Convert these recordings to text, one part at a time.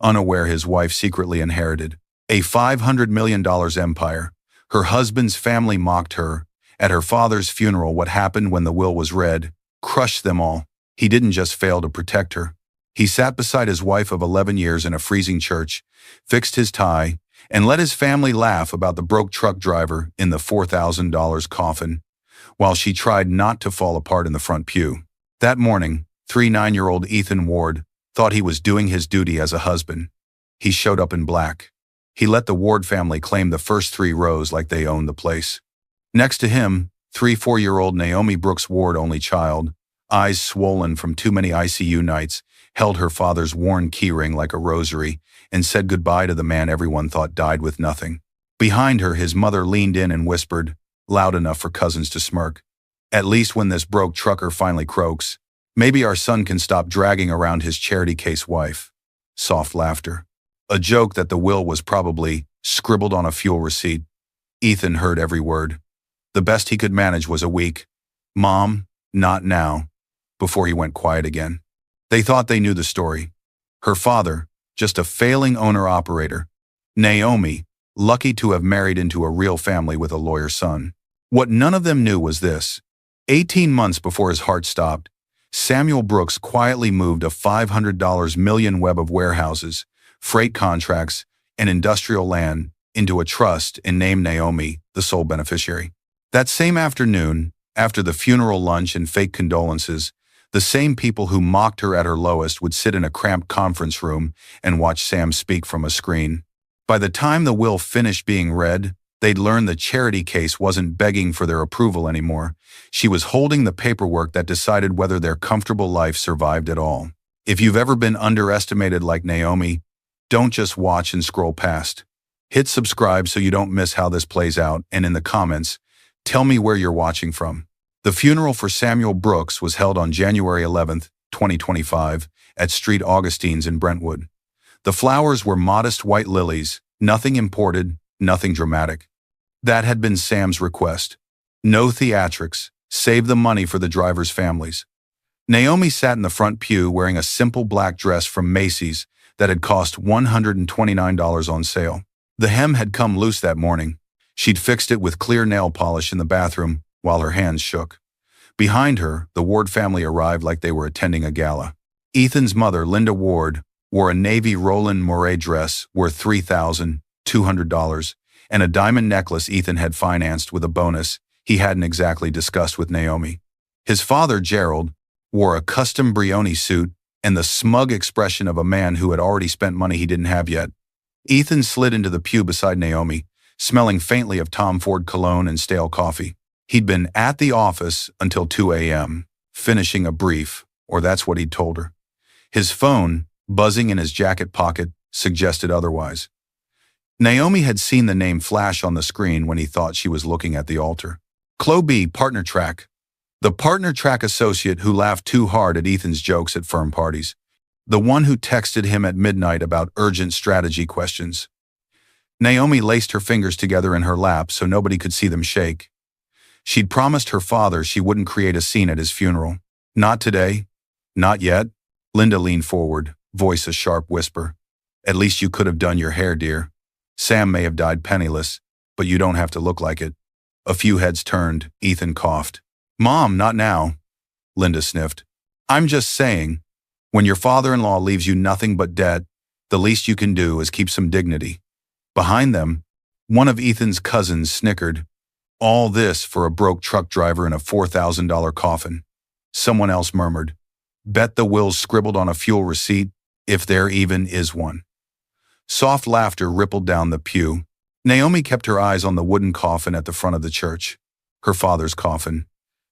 unaware his wife secretly inherited a $500 million empire. Her husband's family mocked her. At her father's funeral, what happened when the will was read crushed them all. He didn't just fail to protect her. He sat beside his wife of 11 years in a freezing church, fixed his tie, and let his family laugh about the broke truck driver in the $4,000 coffin, while she tried not to fall apart in the front pew. That morning, 9-year-old Ethan Ward thought he was doing his duty as a husband. He showed up in black. He let the Ward family claim the first 3 rows like they owned the place. Next to him, 4-year-old Naomi Brooks Ward, only child, eyes swollen from too many ICU nights, held her father's worn keyring like a rosary and said goodbye to the man everyone thought died with nothing. Behind her, his mother leaned in and whispered, loud enough for cousins to smirk, "At least when this broke trucker finally croaks, maybe our son can stop dragging around his charity case wife." Soft laughter. A joke that the will was probably scribbled on a fuel receipt. Ethan heard every word. The best he could manage was a weak, "Mom, not now," before he went quiet again. They thought they knew the story. Her father, just a failing owner-operator. Naomi, lucky to have married into a real family with a lawyer son. What none of them knew was this. 18 months before his heart stopped, Samuel Brooks quietly moved a $500 million web of warehouses, freight contracts, and industrial land into a trust and named Naomi the sole beneficiary. That same afternoon, after the funeral lunch and fake condolences, the same people who mocked her at her lowest would sit in a cramped conference room and watch Sam speak from a screen. By the time the will finished being read, they'd learned the charity case wasn't begging for their approval anymore. She was holding the paperwork that decided whether their comfortable life survived at all. If you've ever been underestimated like Naomi, don't just watch and scroll past. Hit subscribe so you don't miss how this plays out, and in the comments, tell me where you're watching from. The funeral for Samuel Brooks was held on January 11, 2025, at St. Augustine's in Brentwood. The flowers were modest white lilies, nothing imported, nothing dramatic. That had been Sam's request. No theatrics, save the money for the drivers' families. Naomi sat in the front pew wearing a simple black dress from Macy's that had cost $129 on sale. The hem had come loose that morning. She'd fixed it with clear nail polish in the bathroom while her hands shook. Behind her, the Ward family arrived like they were attending a gala. Ethan's mother, Linda Ward, wore a navy Roland Mouret dress worth $3,200 and a diamond necklace Ethan had financed with a bonus he hadn't exactly discussed with Naomi. His father, Gerald, wore a custom Brioni suit and the smug expression of a man who had already spent money he didn't have yet. Ethan slid into the pew beside Naomi, smelling faintly of Tom Ford cologne and stale coffee. He'd been at the office until 2 a.m., finishing a brief, or that's what he'd told her. His phone, buzzing in his jacket pocket, suggested otherwise. Naomi had seen the name flash on the screen when he thought she was looking at the altar. Chloe B., partner track. The partner track associate who laughed too hard at Ethan's jokes at firm parties. The one who texted him at midnight about urgent strategy questions. Naomi laced her fingers together in her lap so nobody could see them shake. She'd promised her father she wouldn't create a scene at his funeral. Not today. Not yet. Linda leaned forward, voice a sharp whisper. At least you could have done your hair, dear. Sam may have died penniless, but you don't have to look like it. A few heads turned. Ethan coughed. Mom, not now. Linda sniffed. I'm just saying, when your father-in-law leaves you nothing but debt, the least you can do is keep some dignity. Behind them, one of Ethan's cousins snickered. All this for a broke truck driver in a $4,000 coffin. Someone else murmured, bet the will's scribbled on a fuel receipt, if there even is one. Soft laughter rippled down the pew. Naomi kept her eyes on the wooden coffin at the front of the church. Her father's coffin.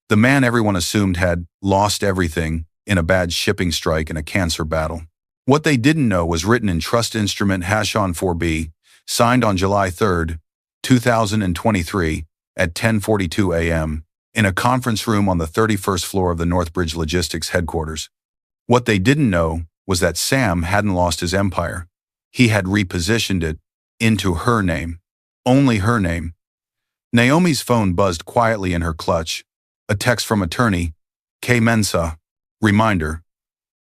The man everyone assumed had lost everything in a bad shipping strike and a cancer battle. What they didn't know was written in trust instrument Hashon 4B, signed on July 3, 2023, at 10:42 a.m., in a conference room on the 31st floor of the Northbridge Logistics headquarters. What they didn't know was that Sam hadn't lost his empire. He had repositioned it into her name. Only her name. Naomi's phone buzzed quietly in her clutch. A text from attorney, K. Mensa. Reminder.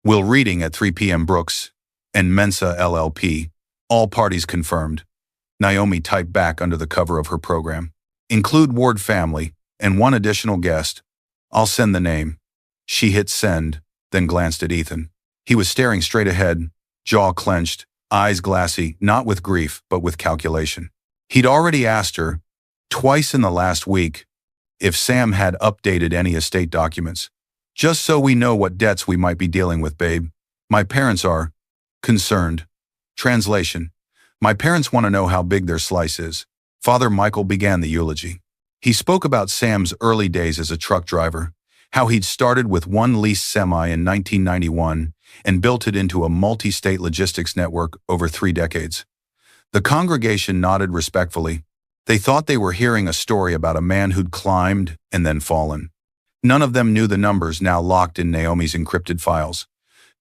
Will reading at 3 p.m. Brooks. and Mensa LLP. All parties confirmed. Naomi typed back under the cover of her program. Include Ward family and one additional guest. I'll send the name. She hit send, then glanced at Ethan. He was staring straight ahead, jaw clenched, eyes glassy, not with grief, but with calculation. He'd already asked her, twice in the last week, if Sam had updated any estate documents. Just so we know what debts we might be dealing with, babe. My parents are concerned. Translation. My parents want to know how big their slice is. Father Michael began the eulogy. He spoke about Sam's early days as a truck driver, how he'd started with one leased semi in 1991 and built it into a multi-state logistics network over 3 decades. The congregation nodded respectfully. They thought they were hearing a story about a man who'd climbed and then fallen. None of them knew the numbers now locked in Naomi's encrypted files.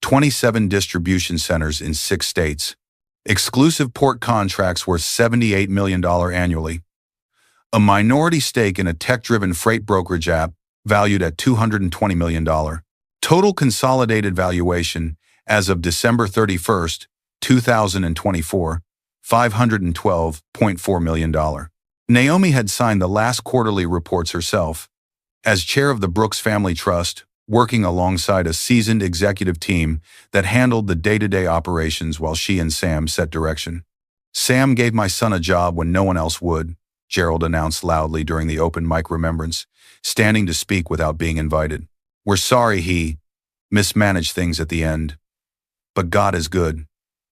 27 distribution centers in 6 states. Exclusive port contracts worth $78 million annually. A minority stake in a tech-driven freight brokerage app valued at $220 million. Total consolidated valuation as of December 31st, 2024, $512.4 million. Naomi had signed the last quarterly reports herself. As chair of the Brooks Family Trust, working alongside a seasoned executive team that handled the day-to-day operations while she and Sam set direction. Sam gave my son a job when no one else would, Gerald announced loudly during the open mic remembrance, standing to speak without being invited. We're sorry he mismanaged things at the end. But God is good.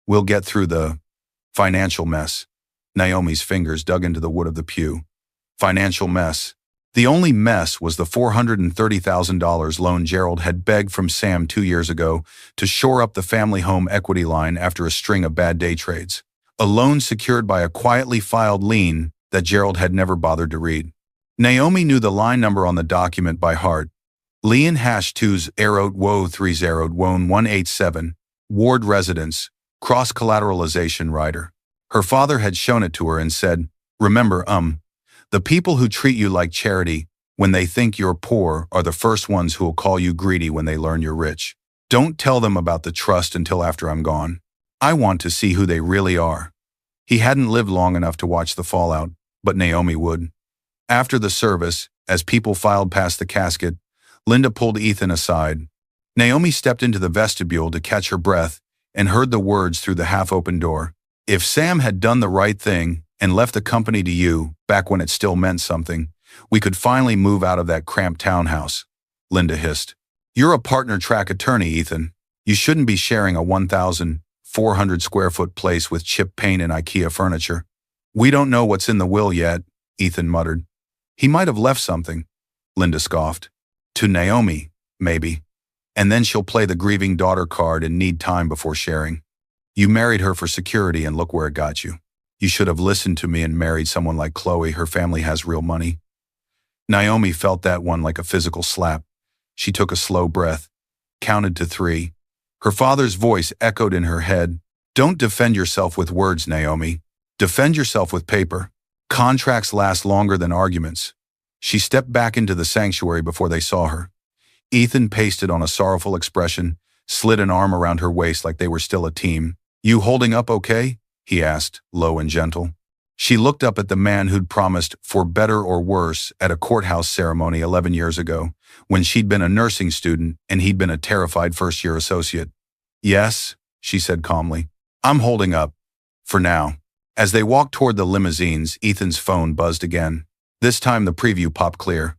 We'll get through the financial mess. Naomi's fingers dug into the wood of the pew. Financial mess. The only mess was the $430,000 loan Gerald had begged from Sam 2 years ago to shore up the family home equity line after a string of bad day trades. A loan secured by a quietly filed lien that Gerald had never bothered to read. Naomi knew the line number on the document by heart. Lien #2's Arrow Wo 30 Won 187, Ward Residence, Cross-Collateralization Rider. Her father had shown it to her and said, remember, the people who treat you like charity when they think you're poor are the first ones who will call you greedy when they learn you're rich. Don't tell them about the trust until after I'm gone. I want to see who they really are. He hadn't lived long enough to watch the fallout, but Naomi would. After the service, as people filed past the casket, Linda pulled Ethan aside. Naomi stepped into the vestibule to catch her breath and heard the words through the half-open door. If Sam had done the right thing and left the company to you back when it still meant something, we could finally move out of that cramped townhouse, Linda hissed. You're a partner track attorney, Ethan. You shouldn't be sharing a 1,400 square foot place with chip paint and IKEA furniture. We don't know what's in the will yet, Ethan muttered. He might have left something, Linda scoffed. To Naomi, maybe. And then she'll play the grieving daughter card and need time before sharing. You married her for security and look where it got you. You should have listened to me and married someone like Chloe. Her family has real money. Naomi felt that one like a physical slap. She took a slow breath, counted to 3. Her father's voice echoed in her head. Don't defend yourself with words, Naomi. Defend yourself with paper. Contracts last longer than arguments. She stepped back into the sanctuary before they saw her. Ethan pasted on a sorrowful expression, slid an arm around her waist like they were still a team. You holding up okay? He asked, low and gentle. She looked up at the man who'd promised for better or worse at a courthouse ceremony 11 years ago, when she'd been a nursing student and he'd been a terrified first-year associate. Yes, she said calmly. I'm holding up. For now. As they walked toward the limousines, Ethan's phone buzzed again. This time the preview popped clear.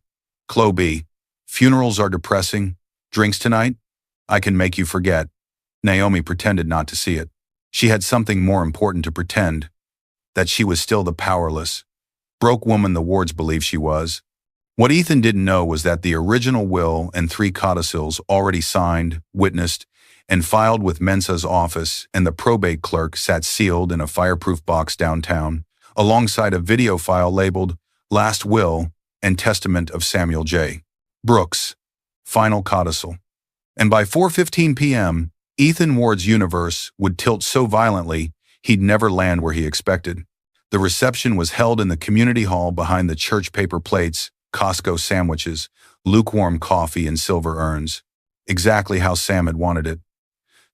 Chloe, funerals are depressing. Drinks tonight? I can make you forget. Naomi pretended not to see it. She had something more important to pretend. That she was still the powerless, broke woman the Wards believed she was. What Ethan didn't know was that the original will and 3 codicils already signed, witnessed, and filed with Mensa's office, and the probate clerk sat sealed in a fireproof box downtown, alongside a video file labeled Last Will and Testament of Samuel J. Brooks, Final Codicil. And by 4:15 p.m., Ethan Ward's universe would tilt so violently he'd never land where he expected. The reception was held in the community hall behind the church paper plates, Costco sandwiches, lukewarm coffee, and silver urns. Exactly how Sam had wanted it.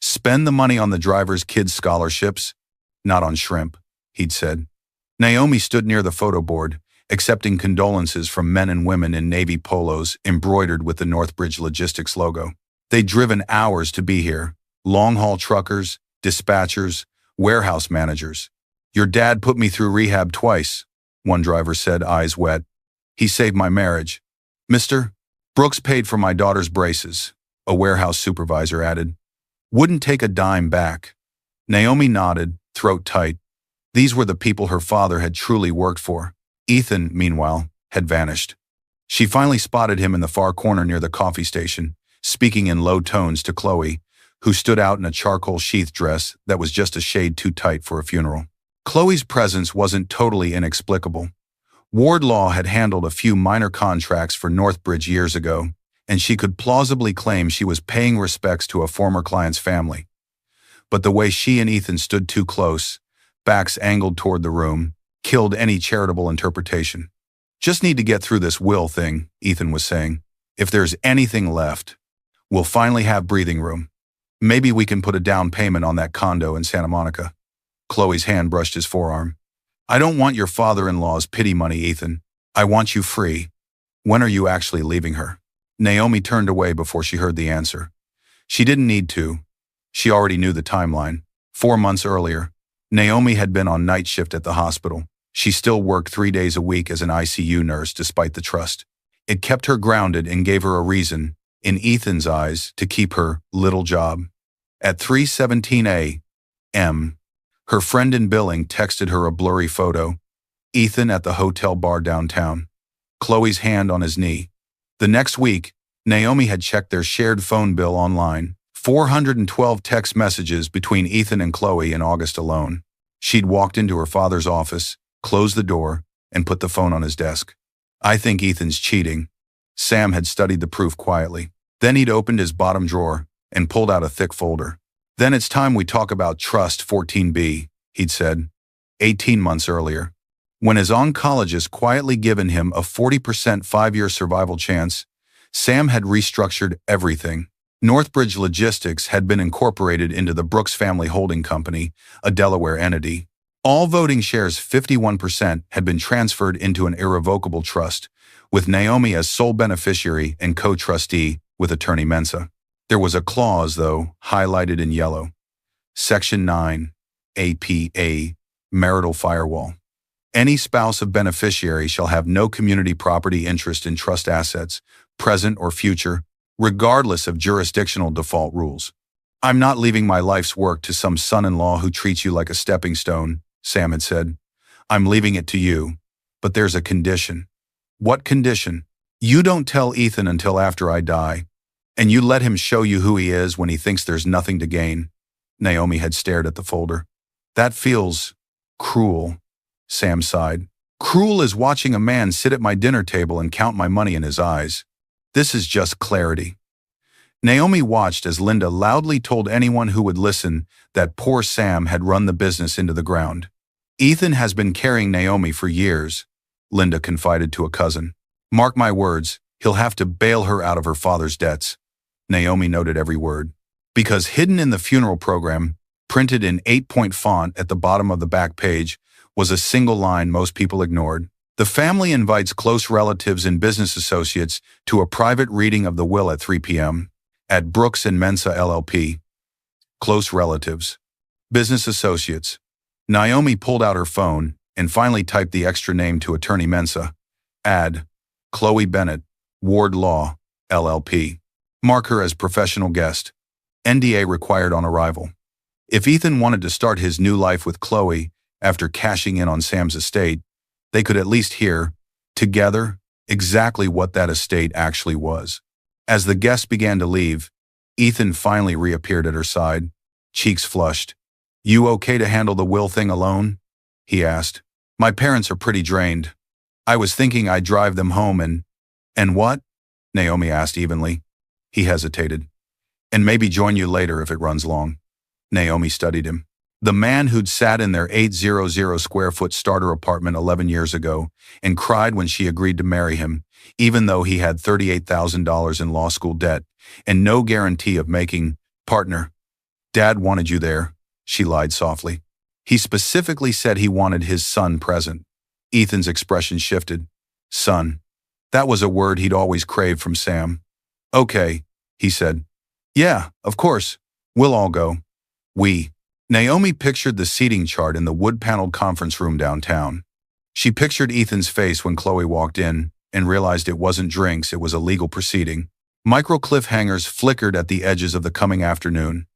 Spend the money on the driver's kids' scholarships, not on shrimp, he'd said. Naomi stood near the photo board, accepting condolences from men and women in navy polos embroidered with the Northbridge Logistics logo. They'd driven hours to be here. Long-haul truckers, dispatchers, warehouse managers. Your dad put me through rehab twice, one driver said, eyes wet. He saved my marriage. Mr. Brooks paid for my daughter's braces, a warehouse supervisor added. Wouldn't take a dime back. Naomi nodded, throat tight. These were the people her father had truly worked for. Ethan, meanwhile, had vanished. She finally spotted him in the far corner near the coffee station, speaking in low tones to Chloe, who stood out in a charcoal sheath dress that was just a shade too tight for a funeral. Chloe's presence wasn't totally inexplicable. Wardlaw had handled a few minor contracts for Northbridge years ago, and she could plausibly claim she was paying respects to a former client's family. But the way she and Ethan stood too close, backs angled toward the room, killed any charitable interpretation. Just need to get through this will thing, Ethan was saying. If there's anything left, we'll finally have breathing room. Maybe we can put a down payment on that condo in Santa Monica. Chloe's hand brushed his forearm. I don't want your father-in-law's pity money, Ethan. I want you free. When are you actually leaving her? Naomi turned away before she heard the answer. She didn't need to. She already knew the timeline. 4 months earlier, Naomi had been on night shift at the hospital. She still worked 3 days a week as an ICU nurse despite the trust. It kept her grounded and gave her a reason, in Ethan's eyes, to keep her little job. At 3:17 a.m., her friend in billing texted her a blurry photo. Ethan at the hotel bar downtown. Chloe's hand on his knee. The next week, Naomi had checked their shared phone bill online. 412 text messages between Ethan and Chloe in August alone. She'd walked into her father's office, closed the door, and put the phone on his desk. I think Ethan's cheating. Sam had studied the proof quietly. Then he'd opened his bottom drawer and pulled out a thick folder. Then it's time we talk about Trust 14B, he'd said, 18 months earlier. When his oncologist quietly given him a 40% 5-year survival chance, Sam had restructured everything. Northbridge Logistics had been incorporated into the Brooks Family Holding Company, a Delaware entity. All voting shares, 51%, had been transferred into an irrevocable trust, with Naomi as sole beneficiary and co-trustee with attorney Mensa. There was a clause, though, highlighted in yellow. Section 9, APA, Marital Firewall. Any spouse of beneficiary shall have no community property interest in trust assets, present or future, regardless of jurisdictional default rules. I'm not leaving my life's work to some son-in-law who treats you like a stepping stone, Sam had said. I'm leaving it to you, but there's a condition. What condition? You don't tell Ethan until after I die, and you let him show you who he is when he thinks there's nothing to gain. Naomi had stared at the folder. That feels cruel, Sam sighed. Cruel as watching a man sit at my dinner table and count my money in his eyes. This is just clarity. Naomi watched as Linda loudly told anyone who would listen that poor Sam had run the business into the ground. Ethan has been carrying Naomi for years, Linda confided to a cousin. Mark my words, he'll have to bail her out of her father's debts. Naomi noted every word. Because hidden in the funeral program, printed in 8-point font at the bottom of the back page, was a single line most people ignored. The family invites close relatives and business associates to a private reading of the will at 3 p.m. at Brooks and Mensa LLP. Close relatives. Business associates. Naomi pulled out her phone and finally typed the extra name to attorney Mensa. Add, Chloe Bennett, Ward Law, LLP. Mark her as professional guest. NDA required on arrival. If Ethan wanted to start his new life with Chloe after cashing in on Sam's estate, they could at least hear, together, exactly what that estate actually was. As the guests began to leave, Ethan finally reappeared at her side, cheeks flushed. You okay to handle the will thing alone? He asked. My parents are pretty drained. I was thinking I'd drive them home and what? Naomi asked evenly. He hesitated. And maybe join you later if it runs long. Naomi studied him. The man who'd sat in their 800 square foot starter apartment 11 years ago and cried when she agreed to marry him, even though he had $38,000 in law school debt and no guarantee of making partner Dad wanted you there, she lied softly. He specifically said he wanted his son present. Ethan's expression shifted. Son. That was a word he'd always craved from Sam. Okay, he said. Yeah, of course. We'll all go. We. Naomi pictured the seating chart in the wood-paneled conference room downtown. She pictured Ethan's face when Chloe walked in and realized it wasn't drinks, it was a legal proceeding. Micro cliffhangers flickered at the edges of the coming afternoon.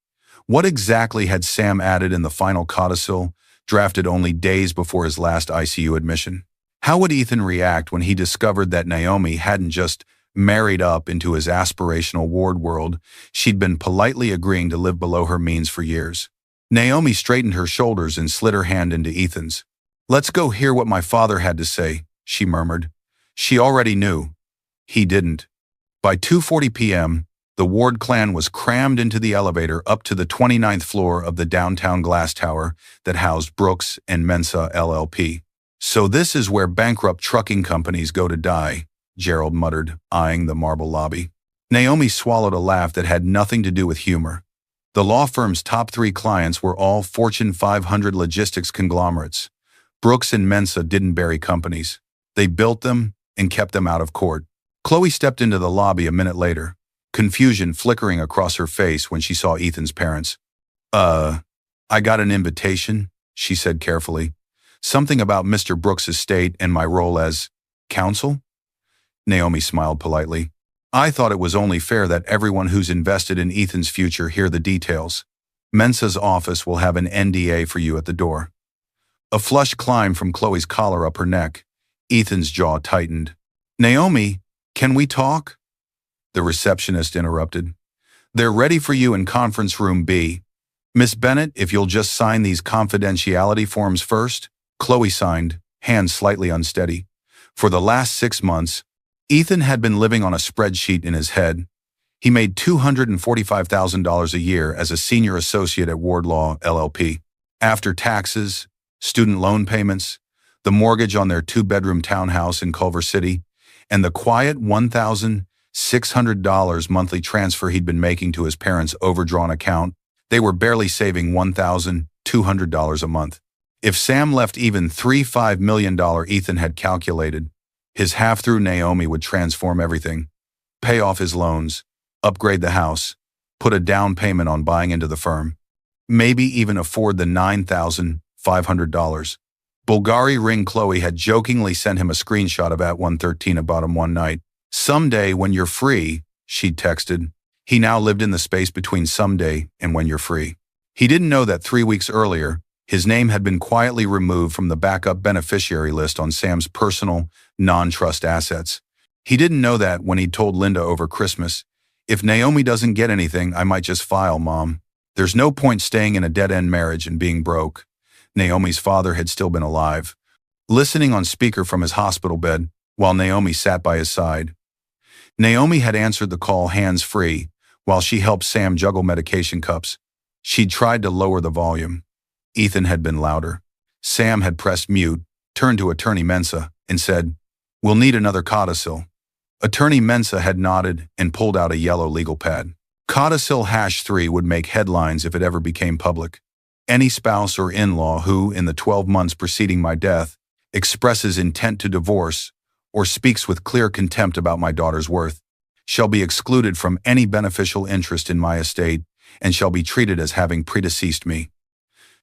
What exactly had Sam added in the final codicil, drafted only days before his last ICU admission? How would Ethan react when he discovered that Naomi hadn't just married up into his aspirational ward world, she'd been politely agreeing to live below her means for years? Naomi straightened her shoulders and slid her hand into Ethan's. Let's go hear what my father had to say, she murmured. She already knew. He didn't. By 2:40 p.m., the Ward clan was crammed into the elevator up to the 29th floor of the downtown glass tower that housed Brooks and Mensa LLP. So this is where bankrupt trucking companies go to die, Gerald muttered, eyeing the marble lobby. Naomi swallowed a laugh that had nothing to do with humor. The law firm's top 3 clients were all Fortune 500 logistics conglomerates. Brooks and Mensa didn't bury companies. They built them and kept them out of court. Chloe stepped into the lobby a minute later, confusion flickering across her face when she saw Ethan's parents. I got an invitation, she said carefully. Something about Mr. Brooks' estate and my role as counsel? Naomi smiled politely. I thought it was only fair that everyone who's invested in Ethan's future hear the details. Mensa's office will have an NDA for you at the door. A flush climbed from Chloe's collar up her neck. Ethan's jaw tightened. Naomi, can we talk? The receptionist interrupted. They're ready for you in conference room B. Miss Bennett, if you'll just sign these confidentiality forms first. Chloe signed, hands slightly unsteady. For the last 6 months, Ethan had been living on a spreadsheet in his head. He made $245,000 a year as a senior associate at Ward Law LLP. After taxes, student loan payments, the mortgage on their 2-bedroom townhouse in Culver City, and the quiet $1,600 monthly transfer he'd been making to his parents' overdrawn account, they were barely saving $1,200 a month. If Sam left even $3.5 million Ethan had calculated, his half through Naomi would transform everything. Pay off his loans, upgrade the house, put a down payment on buying into the firm. Maybe even afford the $9,500. Bulgari Ring Chloe had jokingly sent him a screenshot of at 113 about him one night. Someday when you're free, she'd texted. He now lived in the space between someday and when you're free. He didn't know that 3 weeks earlier, his name had been quietly removed from the backup beneficiary list on Sam's personal, non-trust assets. He didn't know that when he'd told Linda over Christmas, if Naomi doesn't get anything, I might just file, Mom. There's no point staying in a dead-end marriage and being broke. Naomi's father had still been alive, listening on speaker from his hospital bed while Naomi sat by his side. Naomi had answered the call hands-free while she helped Sam juggle medication cups. She'd tried to lower the volume. Ethan had been louder. Sam had pressed mute, turned to Attorney Mensa, and said, We'll need another codicil. Attorney Mensa had nodded and pulled out a yellow legal pad. Codicil #3 would make headlines if it ever became public. Any spouse or in-law who, in the 12 months preceding my death, expresses intent to divorce or speaks with clear contempt about my daughter's worth, shall be excluded from any beneficial interest in my estate and shall be treated as having predeceased me.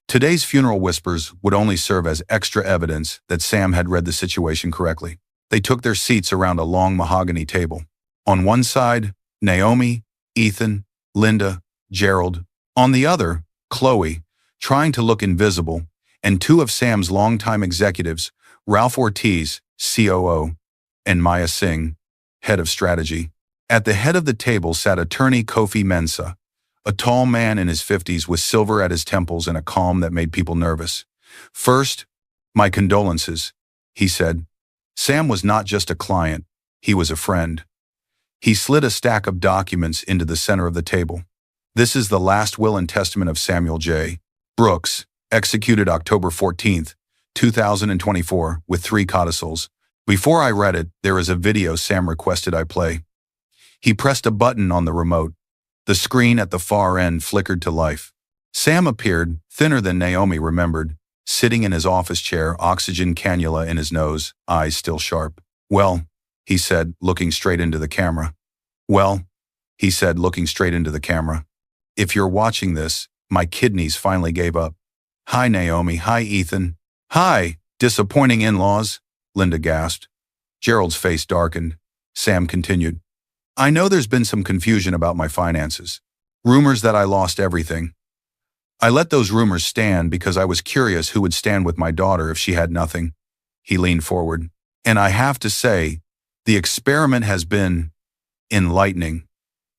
Today's funeral whispers would only serve as extra evidence that Sam had read the situation correctly. They took their seats around a long mahogany table. On one side, Naomi, Ethan, Linda, Gerald. On the other, Chloe, trying to look invisible, and 2 of Sam's longtime executives, Ralph Ortiz, COO, and Maya Singh, head of strategy. At the head of the table sat attorney Kofi Mensa, a tall man in his 50s with silver at his temples and a calm that made people nervous. First, my condolences, he said. Sam was not just a client, he was a friend. He slid a stack of documents into the center of the table. This is the last will and testament of Samuel J. Brooks, executed October 14th, 2024, with 3 codicils. Before I read it, there is a video Sam requested I play. He pressed a button on the remote. The screen at the far end flickered to life. Sam appeared, thinner than Naomi remembered, sitting in his office chair, oxygen cannula in his nose, eyes still sharp. "Well," he said, looking straight into the camera. "Well," he said, looking straight into the camera. "If you're watching this, my kidneys finally gave up." "Hi, Naomi. Hi, Ethan." "Hi, disappointing in-laws," Linda gasped. Gerald's face darkened. Sam continued. "I know there's been some confusion about my finances. Rumors that I lost everything. I let those rumors stand because I was curious who would stand with my daughter if she had nothing." He leaned forward. "And I have to say, the experiment has been enlightening."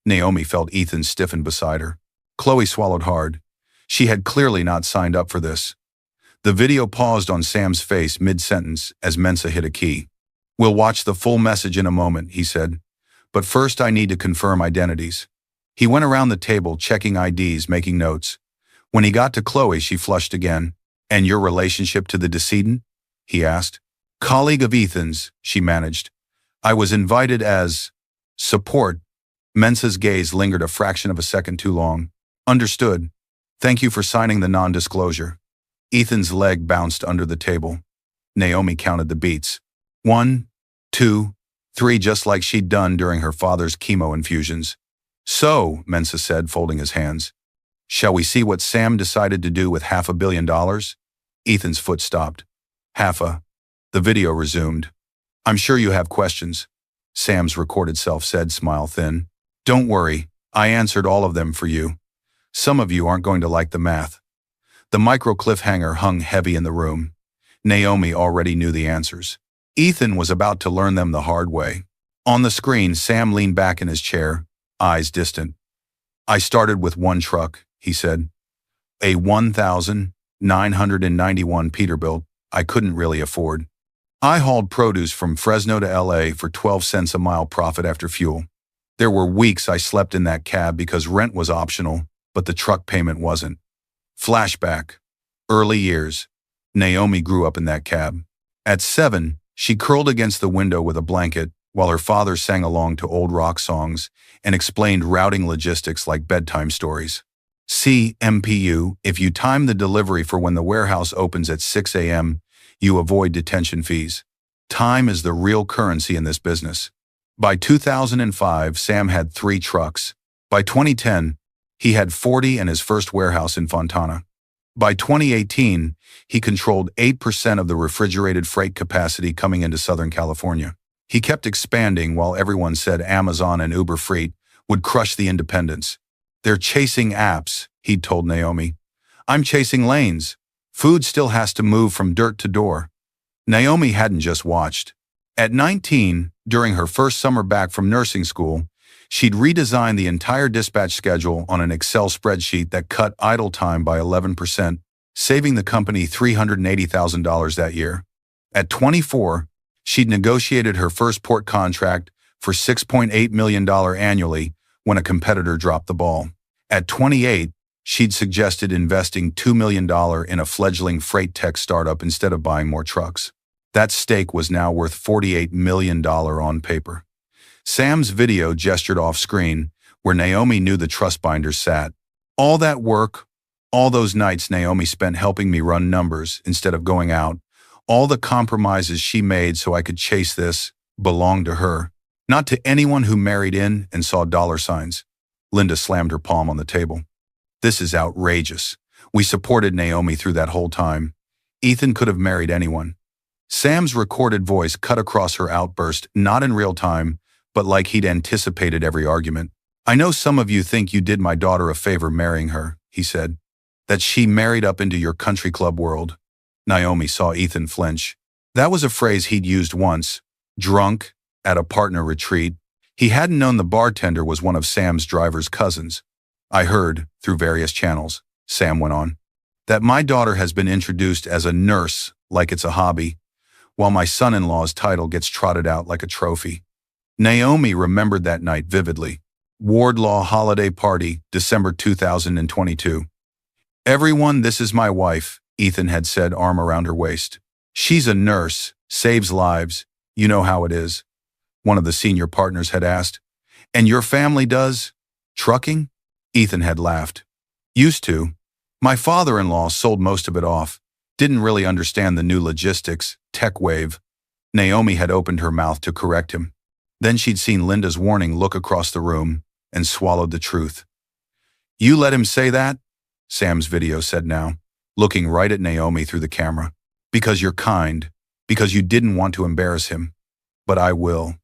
Naomi felt Ethan stiffen beside her. Chloe swallowed hard. She had clearly not signed up for this. The video paused on Sam's face mid-sentence as Mensa hit a key. "We'll watch the full message in a moment," he said. "But first I need to confirm identities." He went around the table checking IDs, making notes. When he got to Chloe, she flushed again. "And your relationship to the decedent?" he asked. "Colleague of Ethan's," she managed. "I was invited as support." Mensa's gaze lingered a fraction of a second too long. "Understood. Thank you for signing the non-disclosure." Ethan's leg bounced under the table. Naomi counted the beats. 1, 2, 3, just like she'd done during her father's chemo infusions. "So," Mensa said, folding his hands, "shall we see what Sam decided to do with $500 million?" Ethan's foot stopped. The video resumed. "I'm sure you have questions," Sam's recorded self said, smile thin. "Don't worry, I answered all of them for you. Some of you aren't going to like the math." The micro cliffhanger hung heavy in the room. Naomi already knew the answers. Ethan was about to learn them the hard way. On the screen, Sam leaned back in his chair, eyes distant. "I started with one truck," he said. "A 1,991 Peterbilt I couldn't really afford. I hauled produce from Fresno to LA for 12 cents a mile profit after fuel. There were weeks I slept in that cab because rent was optional, but the truck payment wasn't." Flashback. Early years. Naomi grew up in that cab. At 7, she curled against the window with a blanket while her father sang along to old rock songs and explained routing logistics like bedtime stories. "See, MPU, if you time the delivery for when the warehouse opens at 6 a.m., you avoid detention fees. Time is the real currency in this business." By 2005, Sam had 3 trucks. By 2010, he had 40 and his first warehouse in Fontana. By 2018, he controlled 8% of the refrigerated freight capacity coming into Southern California. He kept expanding while everyone said Amazon and Uber Freight would crush the independents. "They're chasing apps," he'd told Naomi. "I'm chasing lanes. Food still has to move from dirt to door." Naomi hadn't just watched. At 19, during her first summer back from nursing school, she'd redesigned the entire dispatch schedule on an Excel spreadsheet that cut idle time by 11%, saving the company $380,000 that year. At 24, she'd negotiated her first port contract for $6.8 million annually when a competitor dropped the ball. At 28, she'd suggested investing $2 million in a fledgling freight tech startup instead of buying more trucks. That stake was now worth $48 million on paper. Sam's video gestured off-screen, where Naomi knew the trust binders sat. "All that work, all those nights Naomi spent helping me run numbers instead of going out, all the compromises she made so I could chase this, belonged to her, not to anyone who married in and saw dollar signs." Linda slammed her palm on the table. "This is outrageous. We supported Naomi through that whole time. Ethan could have married anyone." Sam's recorded voice cut across her outburst, not in real time, but like he'd anticipated every argument. "I know some of you think you did my daughter a favor marrying her," he said. "That she married up into your country club world." Naomi saw Ethan flinch. That was a phrase he'd used once, drunk, at a partner retreat. He hadn't known the bartender was one of Sam's driver's cousins. "I heard, through various channels," Sam went on, "that my daughter has been introduced as a nurse like it's a hobby, while my son-in-law's title gets trotted out like a trophy." Naomi remembered that night vividly. Wardlaw holiday party, December 2022. "Everyone, this is my wife," Ethan had said, arm around her waist. "She's a nurse, saves lives. You know how it is," one of the senior partners had asked. "And your family does? Trucking?" Ethan had laughed. "Used to. My father-in-law sold most of it off. Didn't really understand the new logistics, tech wave. Naomi had opened her mouth to correct him. Then she'd seen Linda's warning look across the room and swallowed the truth. You let him say that? Sam's video said now, looking right at Naomi through the camera. Because you're kind. Because you didn't want to embarrass him. But I will.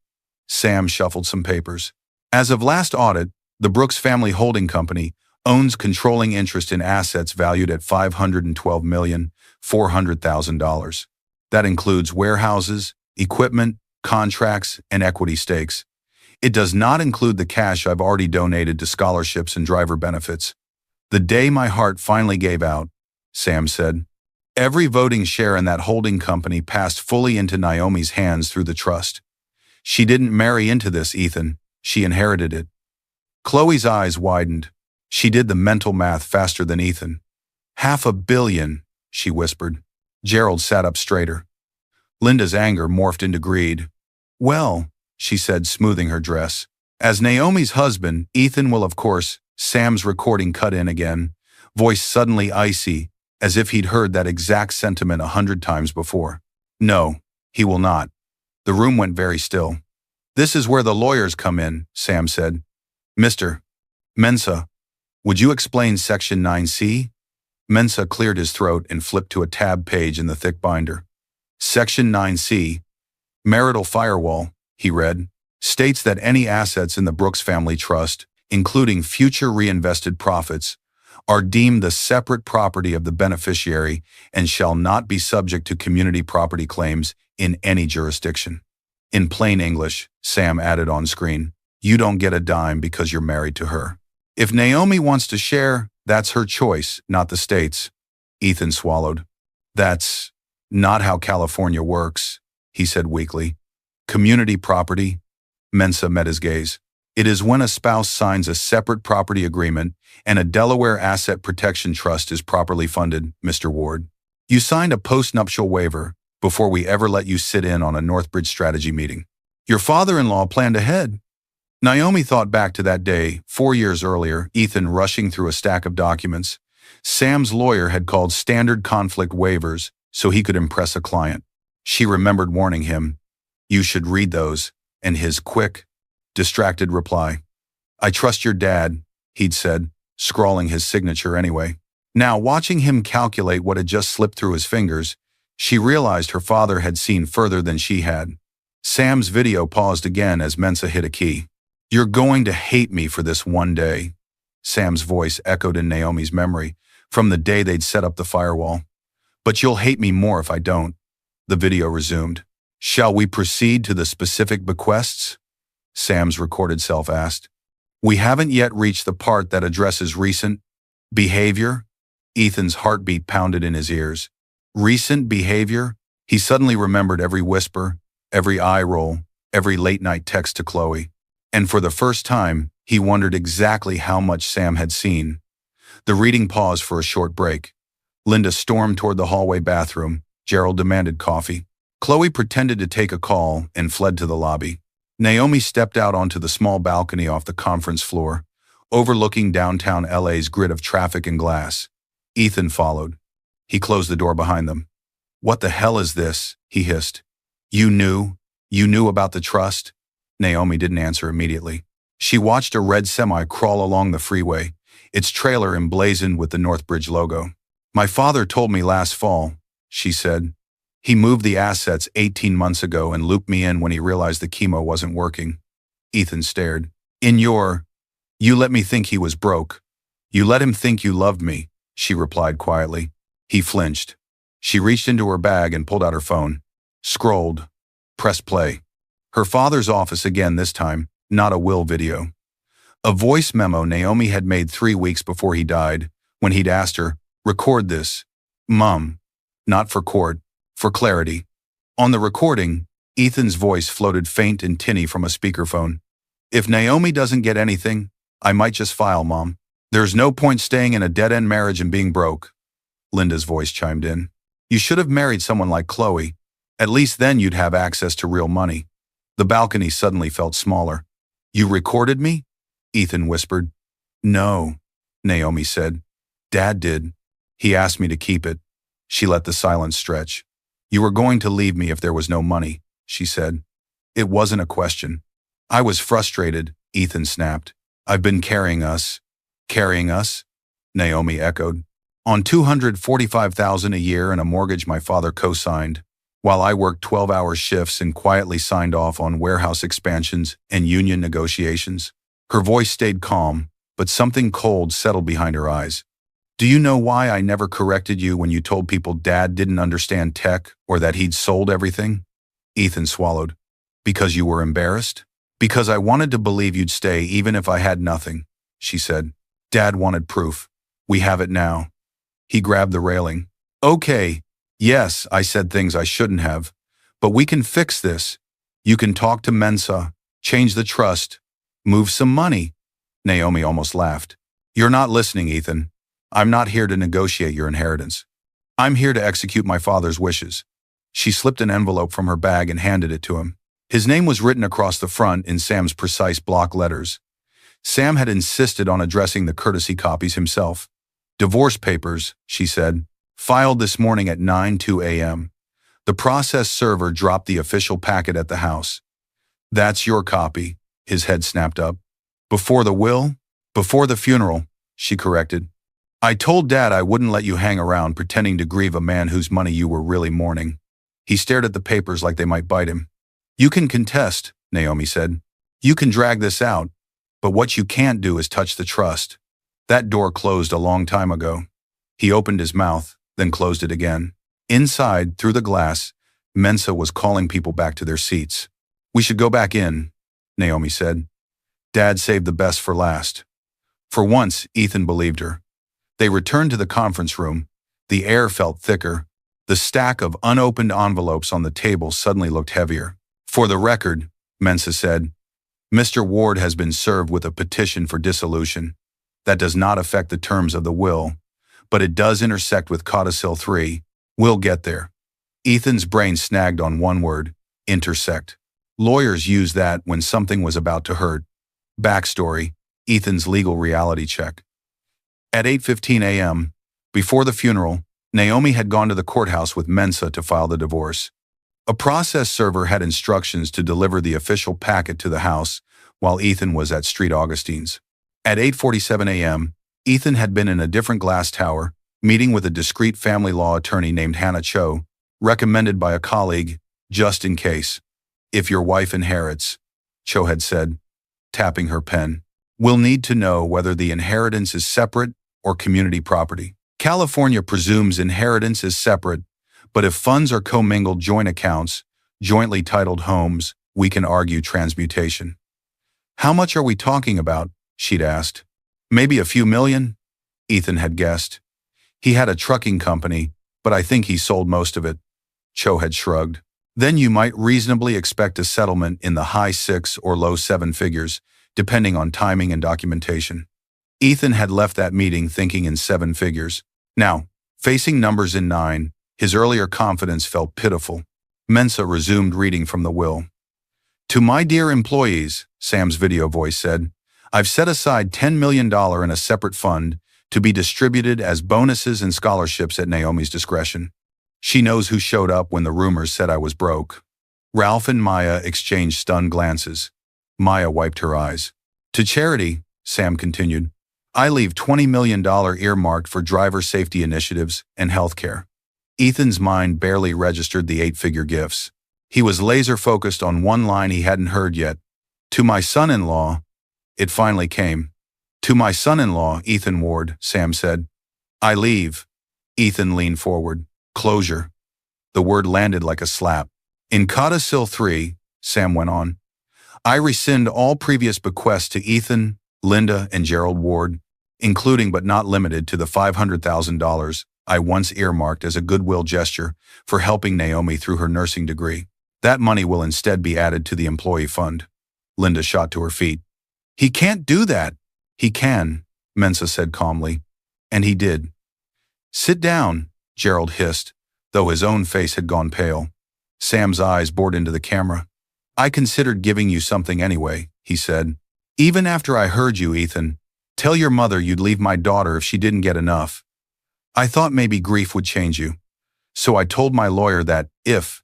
Sam shuffled some papers. As of last audit, the Brooks Family Holding Company owns controlling interest in assets valued at $512,400,000. That includes warehouses, equipment, contracts, and equity stakes. It does not include the cash I've already donated to scholarships and driver benefits. The day my heart finally gave out, Sam said. Every voting share in that holding company passed fully into Naomi's hands through the trust. She didn't marry into this, Ethan. She inherited it. Chloe's eyes widened. She did the mental math faster than Ethan. $500 million, she whispered. Gerald sat up straighter. Linda's anger morphed into greed. Well, she said, smoothing her dress. As Naomi's husband, Ethan will, of course. Sam's recording cut in again, voice suddenly icy, as if he'd heard that exact sentiment 100 times before. No, he will not. The room went very still. This is where the lawyers come in, Sam said. Mr. Mensah, would you explain Section 9C? Mensah cleared his throat and flipped to a tab page in the thick binder. Section 9C, marital firewall, he read, states that any assets in the Brooks Family Trust, including future reinvested profits, are deemed the separate property of the beneficiary and shall not be subject to community property claims in any jurisdiction. In plain English, Sam added on screen, you don't get a dime because you're married to her. If Naomi wants to share, that's her choice, not the state's. Ethan swallowed. That's not how California works, he said weakly. Community property? Mensah met his gaze. It is when a spouse signs a separate property agreement and a Delaware Asset Protection Trust is properly funded, Mr. Ward. You signed a post-nuptial waiver before we ever let you sit in on a Northbridge strategy meeting. Your father-in-law planned ahead. Naomi thought back to that day, 4 years earlier, Ethan rushing through a stack of documents. Sam's lawyer had called standard conflict waivers so he could impress a client. She remembered warning him, you should read those, and his quick, distracted reply. I trust your dad, he'd said, scrawling his signature anyway. Now, watching him calculate what had just slipped through his fingers, she realized her father had seen further than she had. Sam's video paused again as Mensah hit a key. You're going to hate me for this one day. Sam's voice echoed in Naomi's memory from the day they'd set up the firewall. But you'll hate me more if I don't. The video resumed. Shall we proceed to the specific bequests? Sam's recorded self asked. We haven't yet reached the part that addresses recent behavior. Ethan's heartbeat pounded in his ears. Recent behavior? He suddenly remembered every whisper, every eye roll, every late-night text to Chloe. And for the first time, he wondered exactly how much Sam had seen. The reading paused for a short break. Linda stormed toward the hallway bathroom. Gerald demanded coffee. Chloe pretended to take a call and fled to the lobby. Naomi stepped out onto the small balcony off the conference floor, overlooking downtown LA's grid of traffic and glass. Ethan followed. He closed the door behind them. What the hell is this? He hissed. You knew about the trust? Naomi didn't answer immediately. She watched a red semi crawl along the freeway, its trailer emblazoned with the Northbridge logo. My father told me last fall, she said. He moved the assets 18 months ago and looped me in when he realized the chemo wasn't working. Ethan stared. You let me think he was broke. You let him think you loved me, she replied quietly. He flinched. She reached into her bag and pulled out her phone. Scrolled. Pressed play. Her father's office again this time, not a will video. A voice memo Naomi had made 3 weeks before he died, when he'd asked her, record this. Mom. Not for court. For clarity. On the recording, Ethan's voice floated faint and tinny from a speakerphone. If Naomi doesn't get anything, I might just file, Mom. There's no point staying in a dead-end marriage and being broke. Linda's voice chimed in. You should have married someone like Chloe. At least then you'd have access to real money. The balcony suddenly felt smaller. You recorded me? Ethan whispered. No, Naomi said. Dad did. He asked me to keep it. She let the silence stretch. You were going to leave me if there was no money, she said. It wasn't a question. I was frustrated, Ethan snapped. I've been carrying us. Carrying us? Naomi echoed. On $245,000 a year and a mortgage my father co-signed, while I worked 12-hour shifts and quietly signed off on warehouse expansions and union negotiations. Her voice stayed calm, but something cold settled behind her eyes. Do you know why I never corrected you when you told people Dad didn't understand tech or that he'd sold everything? Ethan swallowed. Because you were embarrassed? Because I wanted to believe you'd stay even if I had nothing, she said. Dad wanted proof. We have it now. He grabbed the railing. Okay, yes, I said things I shouldn't have, but we can fix this. You can talk to Mensa, change the trust, move some money. Naomi almost laughed. You're not listening, Ethan. I'm not here to negotiate your inheritance. I'm here to execute my father's wishes. She slipped an envelope from her bag and handed it to him. His name was written across the front in Sam's precise block letters. Sam had insisted on addressing the courtesy copies himself. Divorce papers, she said, filed this morning at 9:02 a.m. The process server dropped the official packet at the house. That's your copy, his head snapped up. Before the will? Before the funeral, she corrected. I told Dad I wouldn't let you hang around pretending to grieve a man whose money you were really mourning. He stared at the papers like they might bite him. You can contest, Naomi said. You can drag this out, but what you can't do is touch the trust. That door closed a long time ago. He opened his mouth, then closed it again. Inside, through the glass, Mensa was calling people back to their seats. We should go back in, Naomi said. Dad saved the best for last. For once, Ethan believed her. They returned to the conference room. The air felt thicker. The stack of unopened envelopes on the table suddenly looked heavier. For the record, Mensa said, Mr. Ward has been served with a petition for dissolution. That does not affect the terms of the will, but it does intersect with Codicil 3. We'll get there. Ethan's brain snagged on one word, intersect. Lawyers use that when something was about to hurt. Backstory, Ethan's legal reality check. At 8:15 a.m., before the funeral, Naomi had gone to the courthouse with Mensa to file the divorce. A process server had instructions to deliver the official packet to the house while Ethan was at Street Augustine's. At 8:47 a.m., Ethan had been in a different glass tower, meeting with a discreet family law attorney named Hannah Cho, recommended by a colleague, just in case. If your wife inherits, Cho had said, tapping her pen, we'll need to know whether the inheritance is separate or community property. California presumes inheritance is separate, but if funds are commingled joint accounts, jointly titled homes, we can argue transmutation. How much are we talking about? She'd asked. Maybe a few million? Ethan had guessed. He had a trucking company, but I think he sold most of it. Cho had shrugged. Then you might reasonably expect a settlement in the high 6 or low 7 figures, depending on timing and documentation. Ethan had left that meeting thinking in 7 figures. Now, facing numbers in 9, his earlier confidence felt pitiful. Mensa resumed reading from the will. To my dear employees, Sam's video voice said, I've set aside $10 million in a separate fund to be distributed as bonuses and scholarships at Naomi's discretion. She knows who showed up when the rumors said I was broke. Ralph and Maya exchanged stunned glances. Maya wiped her eyes. To charity, Sam continued, I leave $20 million earmarked for driver safety initiatives and healthcare. Ethan's mind barely registered the 8-figure gifts. He was laser-focused on one line he hadn't heard yet. To my son-in-law, it finally came. To my son-in-law, Ethan Ward, Sam said. I leave. Ethan leaned forward. Closure. The word landed like a slap. In Codicil 3, Sam went on, I rescind all previous bequests to Ethan, Linda, and Gerald Ward, including but not limited to the $500,000 I once earmarked as a goodwill gesture for helping Naomi through her nursing degree. That money will instead be added to the employee fund. Linda shot to her feet. He can't do that. He can, Mensa said calmly. And he did. Sit down, Gerald hissed, though his own face had gone pale. Sam's eyes bored into the camera. I considered giving you something anyway, he said. Even after I heard you, Ethan, tell your mother you'd leave my daughter if she didn't get enough. I thought maybe grief would change you. So I told my lawyer that if,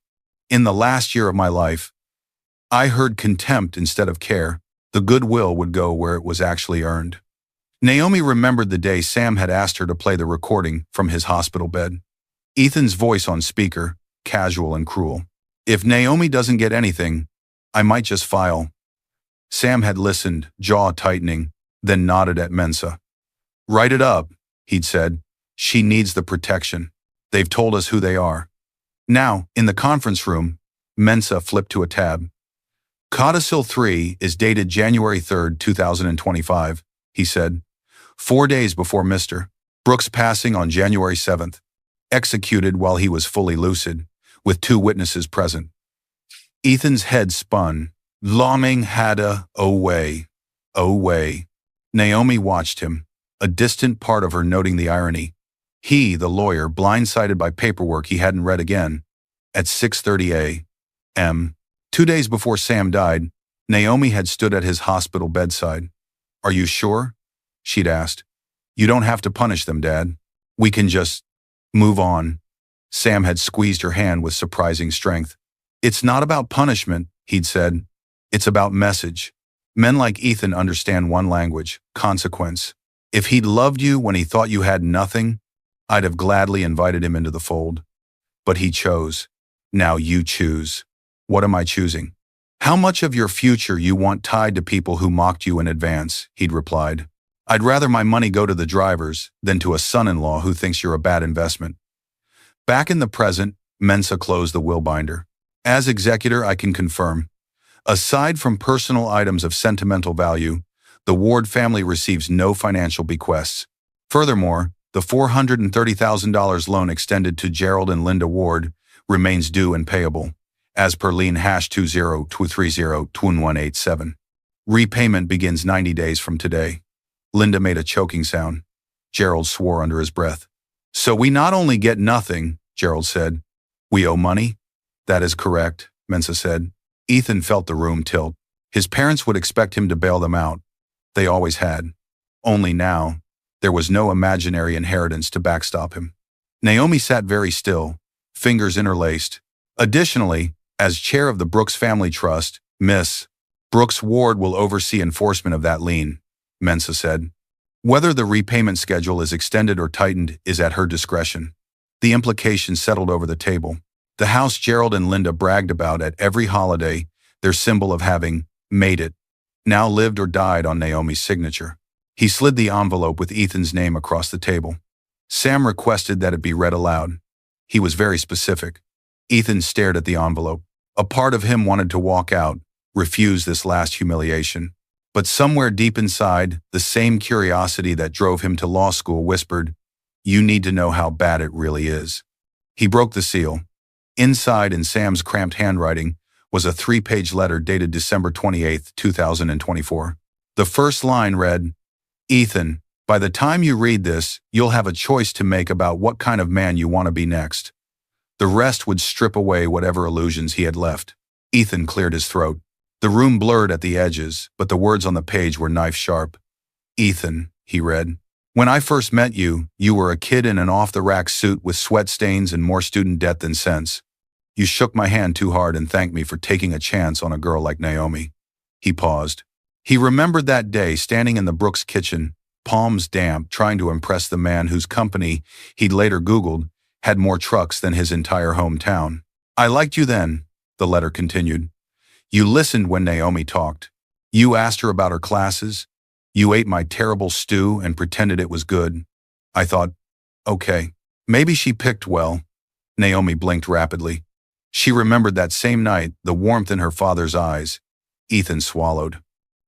in the last year of my life, I heard contempt instead of care, the goodwill would go where it was actually earned. Naomi remembered the day Sam had asked her to play the recording from his hospital bed. Ethan's voice on speaker, casual and cruel. If Naomi doesn't get anything, I might just file. Sam had listened, jaw tightening, then nodded at Mensa. Write it up, he'd said. She needs the protection. They've told us who they are. Now, in the conference room, Mensa flipped to a tab. Codicil 3 is dated January 3, 2025, he said. 4 days before Mr. Brooks' passing on January 7th. Executed while he was fully lucid, with 2 witnesses present. Ethan's head spun. Longing had a, oh way. Naomi watched him, a distant part of her noting the irony. He, the lawyer, blindsided by paperwork he hadn't read again. At 6:30 a.m., 2 days before Sam died, Naomi had stood at his hospital bedside. Are you sure? She'd asked. You don't have to punish them, Dad. We can just move on. Sam had squeezed her hand with surprising strength. It's not about punishment, he'd said. It's about message. Men like Ethan understand one language, consequence. If he'd loved you when he thought you had nothing, I'd have gladly invited him into the fold. But he chose. Now you choose. What am I choosing? How much of your future you want tied to people who mocked you in advance, he'd replied. I'd rather my money go to the drivers than to a son-in-law who thinks you're a bad investment. Back in the present, Mensa closed the will binder. As executor, I can confirm. Aside from personal items of sentimental value, the Ward family receives no financial bequests. Furthermore, the $430,000 loan extended to Gerald and Linda Ward remains due and payable, as per lien #2023021187. Repayment begins 90 days from today. Linda made a choking sound. Gerald swore under his breath. So we not only get nothing, Gerald said. We owe money? That is correct, Mensa said. Ethan felt the room tilt. His parents would expect him to bail them out. They always had. Only now, there was no imaginary inheritance to backstop him. Naomi sat very still, fingers interlaced. Additionally, as chair of the Brooks Family Trust, Miss Brooks Ward will oversee enforcement of that lien, Mensa said. Whether the repayment schedule is extended or tightened is at her discretion. The implication settled over the table. The house Gerald and Linda bragged about at every holiday, their symbol of having made it, now lived or died on Naomi's signature. He slid the envelope with Ethan's name across the table. Sam requested that it be read aloud. He was very specific. Ethan stared at the envelope. A part of him wanted to walk out, refuse this last humiliation. But somewhere deep inside, the same curiosity that drove him to law school whispered, you need to know how bad it really is. He broke the seal. Inside, in Sam's cramped handwriting, was a 3-page letter dated December 28, 2024. The first line read, Ethan, by the time you read this, you'll have a choice to make about what kind of man you want to be next. The rest would strip away whatever illusions he had left. Ethan cleared his throat. The room blurred at the edges, but the words on the page were knife-sharp. Ethan, he read, when I first met you, you were a kid in an off-the-rack suit with sweat stains and more student debt than sense. You shook my hand too hard and thanked me for taking a chance on a girl like Naomi. He paused. He remembered that day standing in the Brooks kitchen, palms damp, trying to impress the man whose company, he'd later Googled, had more trucks than his entire hometown. I liked you then, the letter continued. You listened when Naomi talked. You asked her about her classes. You ate my terrible stew and pretended it was good. I thought, okay, maybe she picked well. Naomi blinked rapidly. She remembered that same night, the warmth in her father's eyes. Ethan swallowed.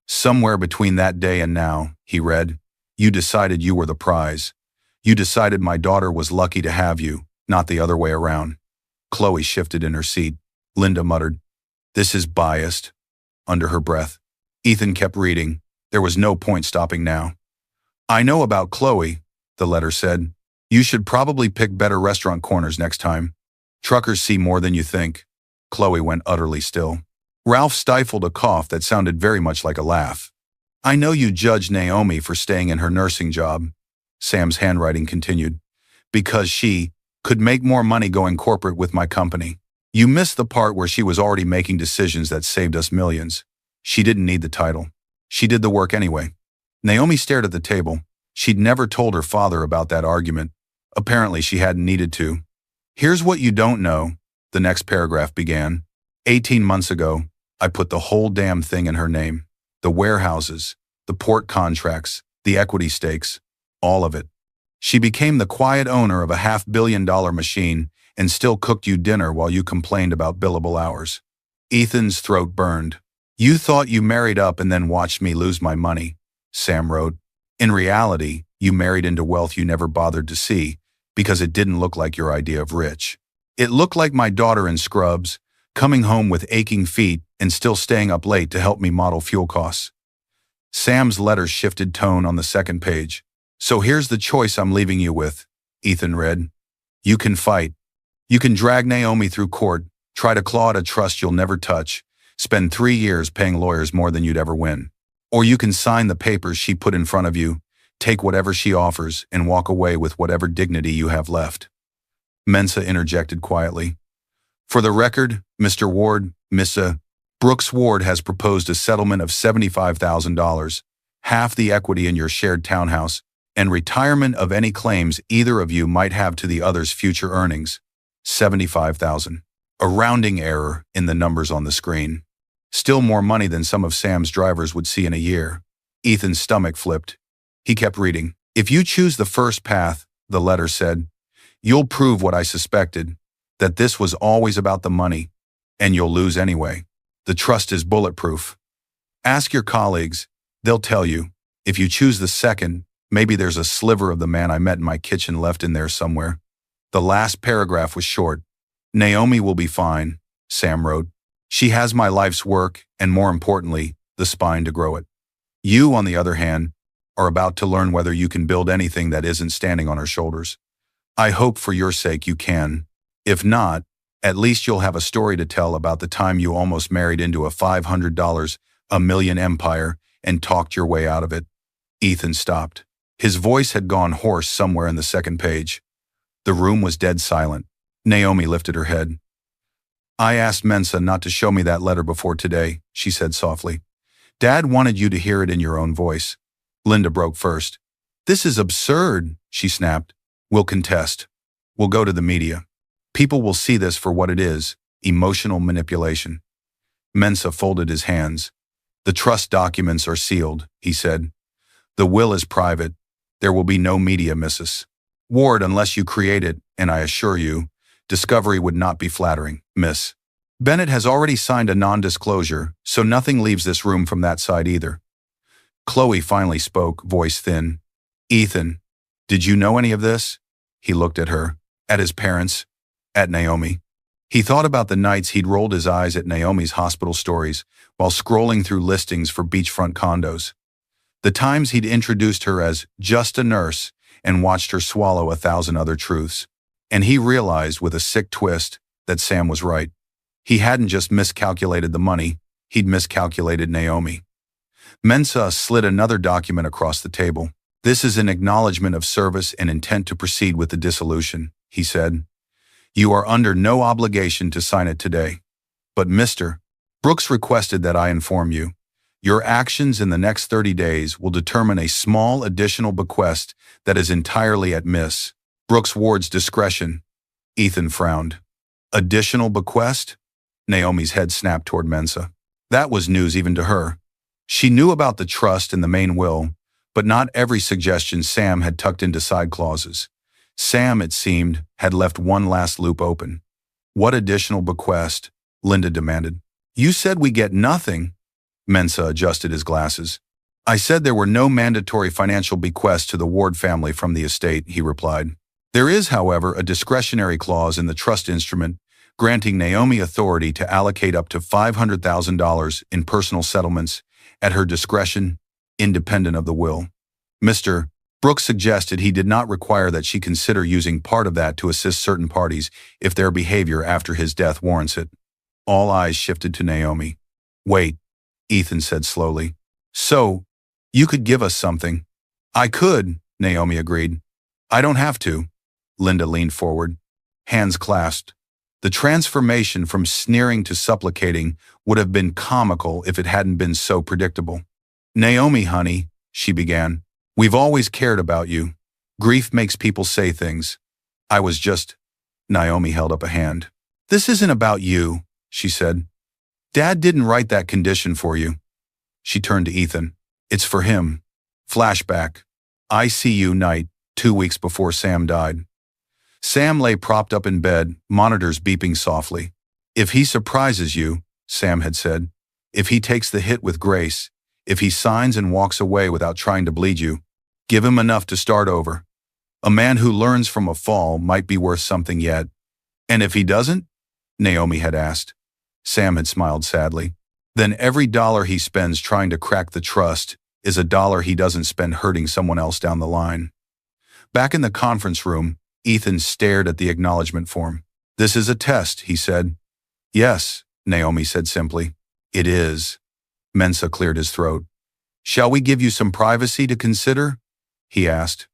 Somewhere between that day and now, he read, you decided you were the prize. You decided my daughter was lucky to have you, not the other way around. Chloe shifted in her seat. Linda muttered, this is biased, under her breath. Ethan kept reading. There was no point stopping now. I know about Chloe, the letter said. You should probably pick better restaurant corners next time. Truckers see more than you think. Chloe went utterly still. Ralph stifled a cough that sounded very much like a laugh. I know you judged Naomi for staying in her nursing job. Sam's handwriting continued. Because she could make more money going corporate with my company. You missed the part where she was already making decisions that saved us millions. She didn't need the title. She did the work anyway. Naomi stared at the table. She'd never told her father about that argument. Apparently she hadn't needed to. Here's what you don't know, the next paragraph began. 18 months ago, I put the whole damn thing in her name. The warehouses, the port contracts, the equity stakes, all of it. She became the quiet owner of a $500 million machine and still cooked you dinner while you complained about billable hours. Ethan's throat burned. You thought you married up and then watched me lose my money, Sam wrote. In reality, you married into wealth you never bothered to see because it didn't look like your idea of rich. It looked like my daughter in scrubs, coming home with aching feet and still staying up late to help me model fuel costs. Sam's letter shifted tone on the second page. So here's the choice I'm leaving you with, Ethan read. You can fight. You can drag Naomi through court, try to claw at a trust you'll never touch, spend 3 years paying lawyers more than you'd ever win. Or you can sign the papers she put in front of you, take whatever she offers, and walk away with whatever dignity you have left. Mensa interjected quietly. For the record, Mr. Ward, Mr. Brooks Ward has proposed a settlement of $75,000, half the equity in your shared townhouse, and retirement of any claims either of you might have to the other's future earnings. $75,000. A rounding error in the numbers on the screen. Still more money than some of Sam's drivers would see in a year. Ethan's stomach flipped. He kept reading. If you choose the first path, the letter said, you'll prove what I suspected, that this was always about the money, and you'll lose anyway. The trust is bulletproof. Ask your colleagues. They'll tell you. If you choose the second, maybe there's a sliver of the man I met in my kitchen left in there somewhere. The last paragraph was short. Naomi will be fine, Sam wrote. She has my life's work, and more importantly, the spine to grow it. You, on the other hand, are about to learn whether you can build anything that isn't standing on her shoulders. I hope for your sake you can. If not, at least you'll have a story to tell about the time you almost married into a $500 a million empire and talked your way out of it. Ethan stopped. His voice had gone hoarse somewhere in the second page. The room was dead silent. Naomi lifted her head. I asked Mensa not to show me that letter before today, she said softly. Dad wanted you to hear it in your own voice. Linda broke first. This is absurd, she snapped. We'll contest. We'll go to the media. People will see this for what it is, emotional manipulation. Mensa folded his hands. The trust documents are sealed, he said. The will is private. There will be no media, Mrs. Ward, unless you create it, and I assure you, discovery would not be flattering, Miss. Bennett has already signed a non-disclosure, so nothing leaves this room from that side either. Chloe finally spoke, voice thin. Ethan, did you know any of this? He looked at her, at his parents, at Naomi. He thought about the nights he'd rolled his eyes at Naomi's hospital stories while scrolling through listings for beachfront condos. The times he'd introduced her as just a nurse and watched her swallow 1,000 other truths. And he realized with a sick twist that Sam was right. He hadn't just miscalculated the money, he'd miscalculated Naomi. Mensa slid another document across the table. This is an acknowledgement of service and intent to proceed with the dissolution, he said. You are under no obligation to sign it today. But Mr. Brooks requested that I inform you. Your actions in the next 30 days will determine a small additional bequest that is entirely at Miss Brooks Ward's discretion. Ethan frowned. Additional bequest? Naomi's head snapped toward Mensa. That was news even to her. She knew about the trust and the main will, but not every suggestion Sam had tucked into side clauses. Sam, it seemed, had left one last loop open. What additional bequest? Linda demanded. You said we get nothing. Mensa adjusted his glasses. I said there were no mandatory financial bequests to the Ward family from the estate, he replied. There is, however, a discretionary clause in the trust instrument granting Naomi authority to allocate up to $500,000 in personal settlements at her discretion, independent of the will. Mr. Brooks suggested he did not require that she consider using part of that to assist certain parties if their behavior after his death warrants it. All eyes shifted to Naomi. Wait, Ethan said slowly. So, you could give us something. I could, Naomi agreed. I don't have to. Linda leaned forward, hands clasped. The transformation from sneering to supplicating would have been comical if it hadn't been so predictable. Naomi, honey, she began, we've always cared about you. Grief makes people say things. I was just… Naomi held up a hand. This isn't about you, she said. Dad didn't write that condition for you. She turned to Ethan. It's for him. Flashback. ICU night, 2 weeks before Sam died. Sam lay propped up in bed, monitors beeping softly. If he surprises you, Sam had said, if he takes the hit with grace, if he signs and walks away without trying to bleed you, give him enough to start over. A man who learns from a fall might be worth something yet. And if he doesn't? Naomi had asked. Sam had smiled sadly. Then every dollar he spends trying to crack the trust is a dollar he doesn't spend hurting someone else down the line. Back in the conference room, Ethan stared at the acknowledgement form. This is a test, he said. Yes, Naomi said simply. It is. Mensa cleared his throat. Shall we give you some privacy to consider? He asked.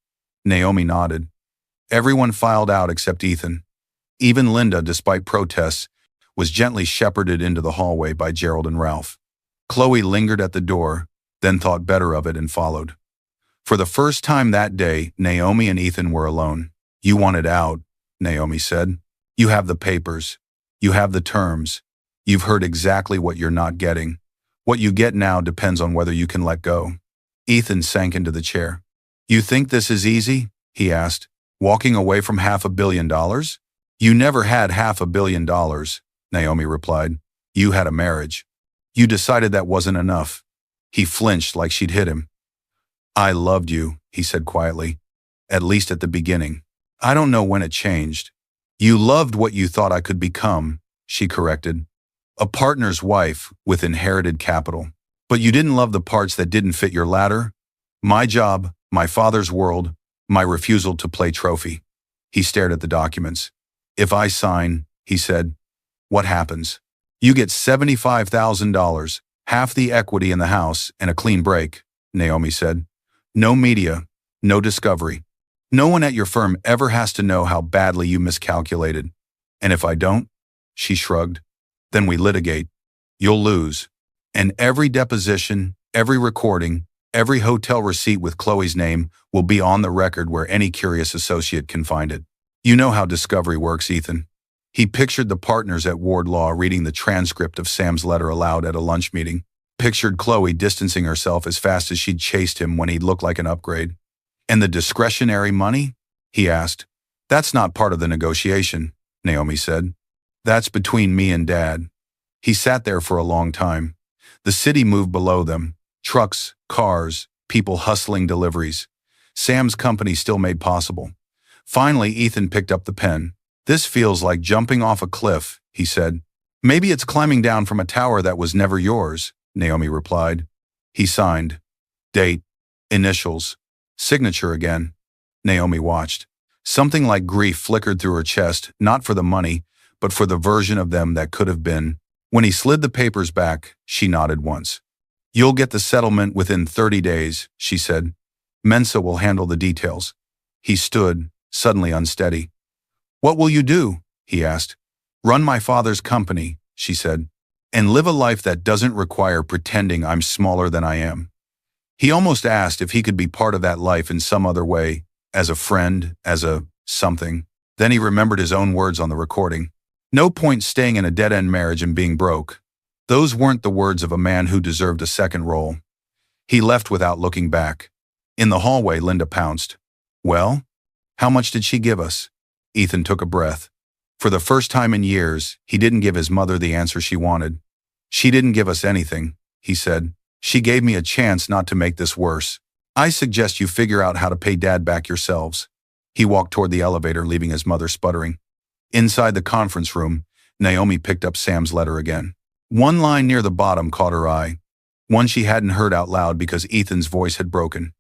Naomi nodded. Everyone filed out except Ethan. Even Linda, despite protests, was gently shepherded into the hallway by Gerald and Ralph. Chloe lingered at the door, then thought better of it and followed. For the first time that day, Naomi and Ethan were alone. You wanted out, Naomi said. You have the papers. You have the terms. You've heard exactly what you're not getting. What you get now depends on whether you can let go. Ethan sank into the chair. You think this is easy? He asked. Walking away from $500 million? You never had $500 million, Naomi replied. You had a marriage. You decided that wasn't enough. He flinched like she'd hit him. I loved you, he said quietly. At least at the beginning. I don't know when it changed. You loved what you thought I could become, she corrected. A partner's wife with inherited capital. But you didn't love the parts that didn't fit your ladder. My job, my father's world, my refusal to play trophy. He stared at the documents. If I sign, he said, what happens? You get $75,000, half the equity in the house, and a clean break, Naomi said. No media, no discovery. No one at your firm ever has to know how badly you miscalculated. And if I don't, she shrugged, then we litigate. You'll lose. And every deposition, every recording, every hotel receipt with Chloe's name will be on the record where any curious associate can find it. You know how discovery works, Ethan. He pictured the partners at Ward Law reading the transcript of Sam's letter aloud at a lunch meeting. Pictured Chloe distancing herself as fast as she'd chased him when he'd looked like an upgrade. And the discretionary money? He asked. That's not part of the negotiation, Naomi said. That's between me and Dad. He sat there for a long time. The city moved below them. Trucks, cars, people hustling deliveries. Sam's company still made possible. Finally, Ethan picked up the pen. This feels like jumping off a cliff, he said. Maybe it's climbing down from a tower that was never yours, Naomi replied. He signed. Date. Initials. Signature again. Naomi watched. Something like grief flickered through her chest, not for the money, but for the version of them that could have been. When he slid the papers back, she nodded once. You'll get the settlement within 30 days, she said. Mensa will handle the details. He stood, suddenly unsteady. What will you do? He asked. Run my father's company, she said, and live a life that doesn't require pretending I'm smaller than I am. He almost asked if he could be part of that life in some other way, as a friend, as a something. Then he remembered his own words on the recording. No point staying in a dead-end marriage and being broke. Those weren't the words of a man who deserved a second role. He left without looking back. In the hallway, Linda pounced. Well, how much did she give us? Ethan took a breath. For the first time in years, he didn't give his mother the answer she wanted. She didn't give us anything, he said. She gave me a chance not to make this worse. I suggest you figure out how to pay Dad back yourselves. He walked toward the elevator, leaving his mother sputtering. Inside the conference room, Naomi picked up Sam's letter again. One line near the bottom caught her eye. One she hadn't heard out loud because Ethan's voice had broken.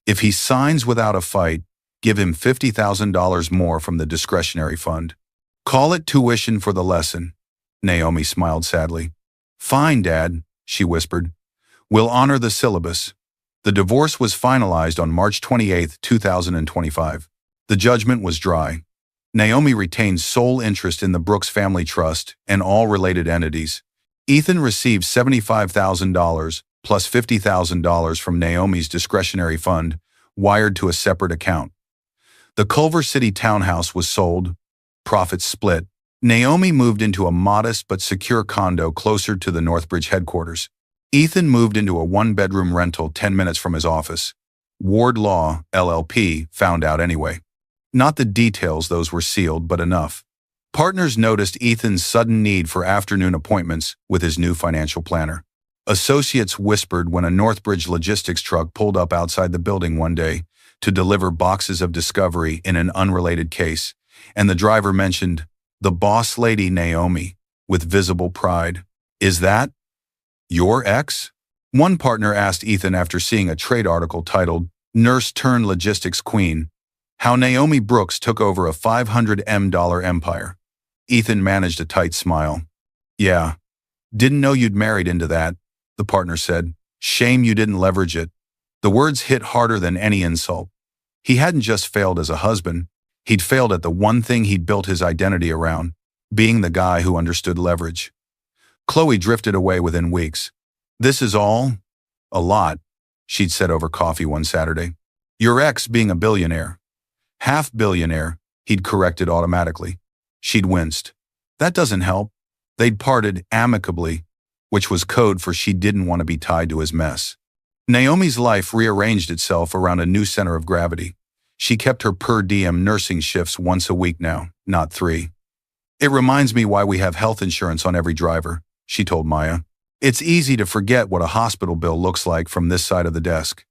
If he signs without a fight, give him $50,000 more from the discretionary fund. Call it tuition for the lesson. Naomi smiled sadly. Fine, Dad, she whispered. We'll honor the syllabus. The divorce was finalized on March 28, 2025. The judgment was dry. Naomi retained sole interest in the Brooks family trust and all related entities. Ethan received $75,000 plus $50,000 from Naomi's discretionary fund, wired to a separate account. The Culver City townhouse was sold. Profits split. Naomi moved into a modest but secure condo closer to the Northbridge headquarters. Ethan moved into a one-bedroom rental 10 minutes from his office. Ward Law, LLP, found out anyway. Not the details, those were sealed, but enough. Partners noticed Ethan's sudden need for afternoon appointments with his new financial planner. Associates whispered when a Northbridge logistics truck pulled up outside the building one day to deliver boxes of Discovery in an unrelated case, and the driver mentioned the boss lady Naomi with visible pride. "Is that your ex?" One partner asked Ethan after seeing a trade article titled "Nurse Turned Logistics Queen: How Naomi Brooks Took Over a $500 million Empire." Ethan managed a tight smile. "Yeah, didn't know you'd married into that," the partner said. "Shame you didn't leverage it." The words hit harder than any insult. He hadn't just failed as a husband, he'd failed at the one thing he'd built his identity around, being the guy who understood leverage. Chloe drifted away within weeks. "This is all a lot," she'd said over coffee one Saturday. "Your ex being a billionaire." "Half billionaire," he'd corrected automatically. She'd winced. "That doesn't help." They'd parted amicably, which was code for she didn't want to be tied to his mess. Naomi's life rearranged itself around a new center of gravity. She kept her per diem nursing shifts once a week now, not 3. "It reminds me why we have health insurance on every driver," she told Maya. "It's easy to forget what a hospital bill looks like from this side of the desk."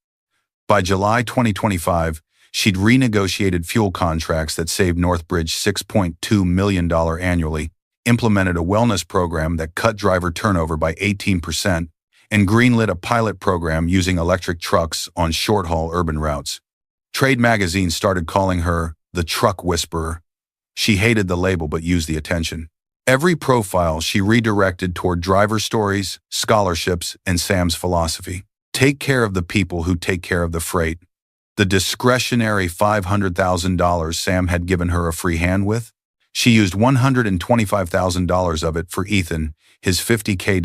By July 2025, she'd renegotiated fuel contracts that saved Northbridge $6.2 million annually, implemented a wellness program that cut driver turnover by 18%, and greenlit a pilot program using electric trucks on short-haul urban routes. Trade magazines started calling her the truck whisperer. She hated the label but used the attention. Every profile she redirected toward driver stories, scholarships, and Sam's philosophy. Take care of the people who take care of the freight. The discretionary $500,000 Sam had given her a free hand with? She used $125,000 of it for Ethan, his $50K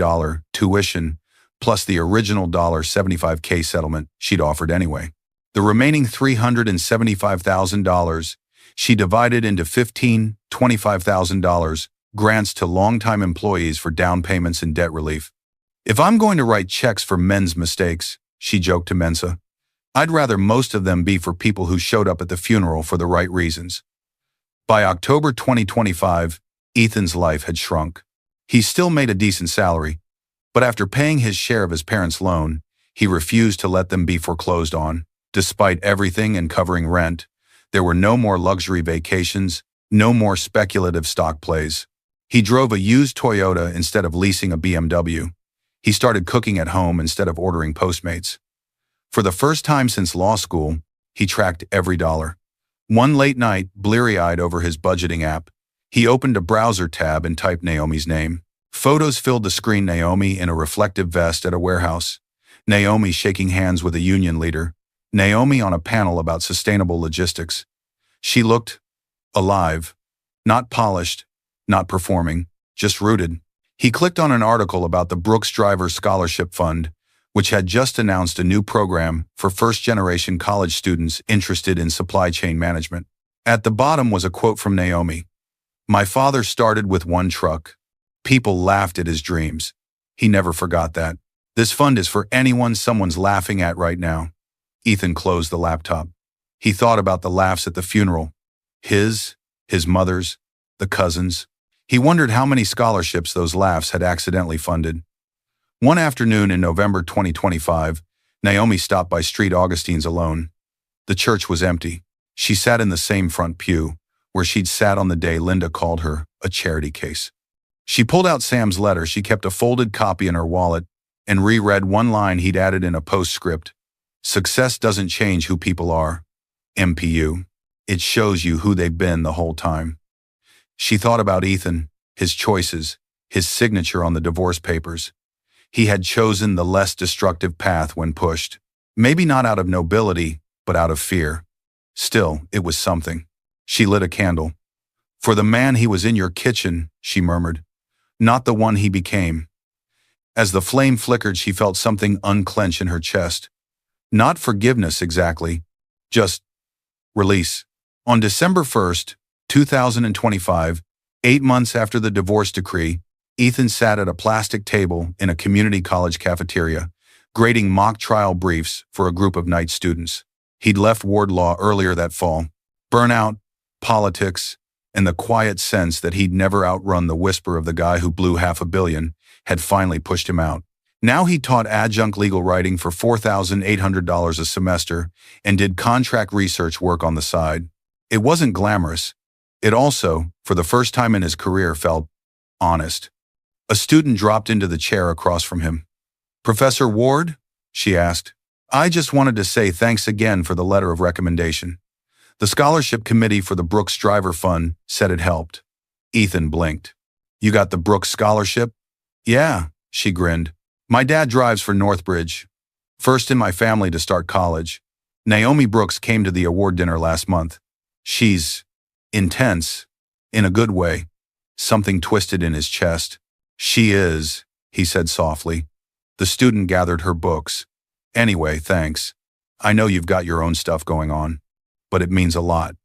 tuition, plus the original $75K settlement she'd offered anyway. The remaining $375,000 she divided into $25,000 grants to longtime employees for down payments and debt relief. "If I'm going to write checks for men's mistakes," she joked to Mensa, "I'd rather most of them be for people who showed up at the funeral for the right reasons." By October 2025, Ethan's life had shrunk. He still made a decent salary, but after paying his share of his parents' loan, he refused to let them be foreclosed on. Despite everything and covering rent, there were no more luxury vacations, no more speculative stock plays. He drove a used Toyota instead of leasing a BMW. He started cooking at home instead of ordering Postmates. For the first time since law school, he tracked every dollar. One late night, bleary-eyed over his budgeting app, he opened a browser tab and typed Naomi's name. Photos filled the screen: Naomi in a reflective vest at a warehouse, Naomi shaking hands with a union leader, Naomi on a panel about sustainable logistics. She looked alive, not polished, not performing, just rooted. He clicked on an article about the Brooks Driver Scholarship Fund, which had just announced a new program for first-generation college students interested in supply chain management. At the bottom was a quote from Naomi. "My father started with one truck. People laughed at his dreams. He never forgot that. This fund is for anyone someone's laughing at right now." Ethan closed the laptop. He thought about the laughs at the funeral. His mother's, the cousins. He wondered how many scholarships those laughs had accidentally funded. One afternoon in November 2025, Naomi stopped by St. Augustine's alone. The church was empty. She sat in the same front pew, where she'd sat on the day Linda called her a charity case. She pulled out Sam's letter. She kept a folded copy in her wallet and reread one line he'd added in a postscript. "Success doesn't change who people are. MPU. It shows you who they've been the whole time." She thought about Ethan, his choices, his signature on the divorce papers. He had chosen the less destructive path when pushed. Maybe not out of nobility, but out of fear. Still, it was something. She lit a candle. For the man he was in your kitchen, she murmured. Not the one he became. As the flame flickered, she felt something unclench in her chest. Not forgiveness exactly, just release. On December 1st, 2025, 8 months after the divorce decree, Ethan sat at a plastic table in a community college cafeteria, grading mock trial briefs for a group of night students. He'd left ward law earlier that fall. Burnout, politics, and the quiet sense that he'd never outrun the whisper of the guy who blew $500 million had finally pushed him out. Now he taught adjunct legal writing for $4,800 a semester and did contract research work on the side. It wasn't glamorous. It also, for the first time in his career, felt honest. A student dropped into the chair across from him. "Professor Ward?" she asked. "I just wanted to say thanks again for the letter of recommendation. The scholarship committee for the Brooks Driver Fund said it helped." Ethan blinked. "You got the Brooks scholarship?" "Yeah," she grinned. "My dad drives for Northbridge. First in my family to start college. Naomi Brooks came to the award dinner last month. She's intense, in a good way." Something twisted in his chest. "She is," he said softly. The student gathered her books. "Anyway, thanks. I know you've got your own stuff going on, but it means a lot."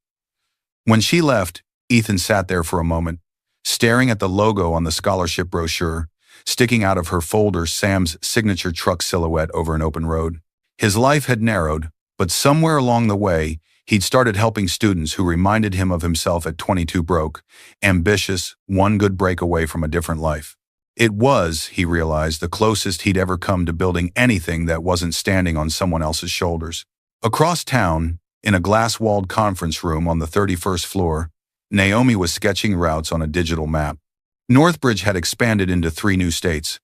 When she left, Ethan sat there for a moment, staring at the logo on the scholarship brochure, sticking out of her folder Sam's signature truck silhouette over an open road. His life had narrowed, but somewhere along the way, he'd started helping students who reminded him of himself at 22 broke, ambitious, one good break away from a different life. It was, he realized, the closest he'd ever come to building anything that wasn't standing on someone else's shoulders. Across town, in a glass-walled conference room on the 31st floor, Naomi was sketching routes on a digital map. Northbridge had expanded into 3 new states.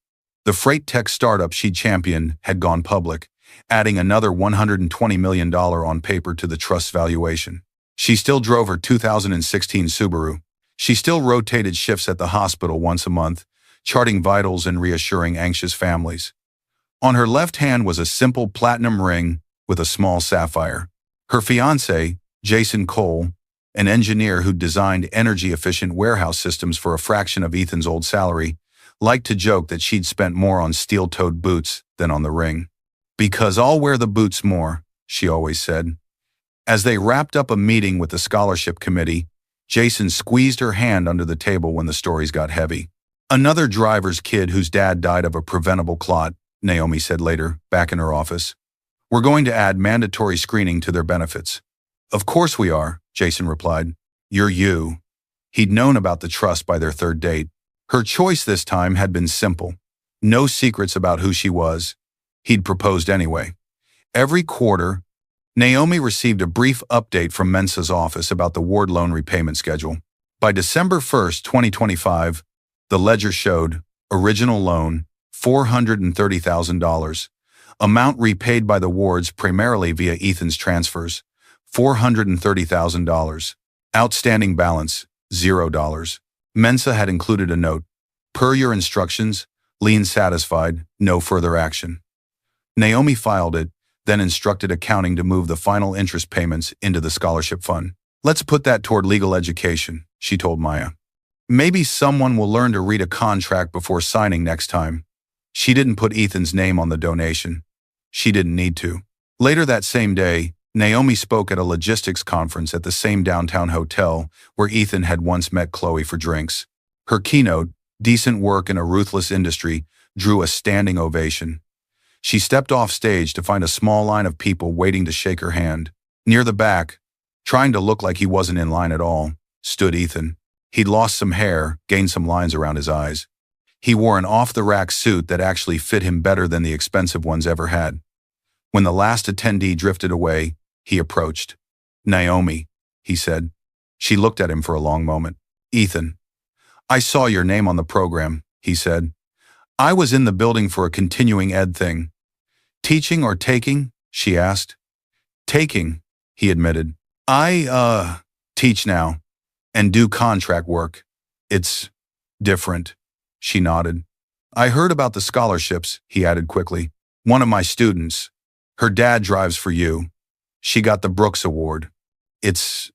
The freight tech startup she'd championed had gone public, adding another $120 million on paper to the trust's valuation. She still drove her 2016 Subaru. She still rotated shifts at the hospital once a month, charting vitals and reassuring anxious families. On her left hand was a simple platinum ring with a small sapphire. Her fiancé, Jason Cole, an engineer who designed energy-efficient warehouse systems for a fraction of Ethan's old salary, liked to joke that she'd spent more on steel-toed boots than on the ring. "Because I'll wear the boots more," she always said. As they wrapped up a meeting with the scholarship committee, Jason squeezed her hand under the table when the stories got heavy. "Another driver's kid whose dad died of a preventable clot," Naomi said later, back in her office. "We're going to add mandatory screening to their benefits." "Of course we are," Jason replied. "You're you." He'd known about the trust by their 3rd date. Her choice this time had been simple. No secrets about who she was. He'd proposed anyway. Every quarter, Naomi received a brief update from Mensa's office about the ward loan repayment schedule. By December 1st, 2025, the ledger showed original loan, $430,000. Amount repaid by the wards primarily via Ethan's transfers, $430,000. Outstanding balance, $0. Mensa had included a note. "Per your instructions, lien satisfied, no further action." Naomi filed it, then instructed accounting to move the final interest payments into the scholarship fund. "Let's put that toward legal education," she told Maya. "Maybe someone will learn to read a contract before signing next time." She didn't put Ethan's name on the donation. She didn't need to. Later that same day, Naomi spoke at a logistics conference at the same downtown hotel where Ethan had once met Chloe for drinks. Her keynote, "Decent Work in a Ruthless Industry," drew a standing ovation. She stepped off stage to find a small line of people waiting to shake her hand. Near the back, trying to look like he wasn't in line at all, stood Ethan. He'd lost some hair, gained some lines around his eyes. He wore an off-the-rack suit that actually fit him better than the expensive ones ever had. When the last attendee drifted away, he approached. "Naomi," he said. She looked at him for a long moment. "Ethan." "I saw your name on the program," he said. "I was in the building for a continuing ed thing." "Teaching or taking?" she asked. "Taking," he admitted. I teach now and do contract work. It's different." She nodded. "I heard about the scholarships," he added quickly. "One of my students. Her dad drives for you. She got the Brooks Award." It's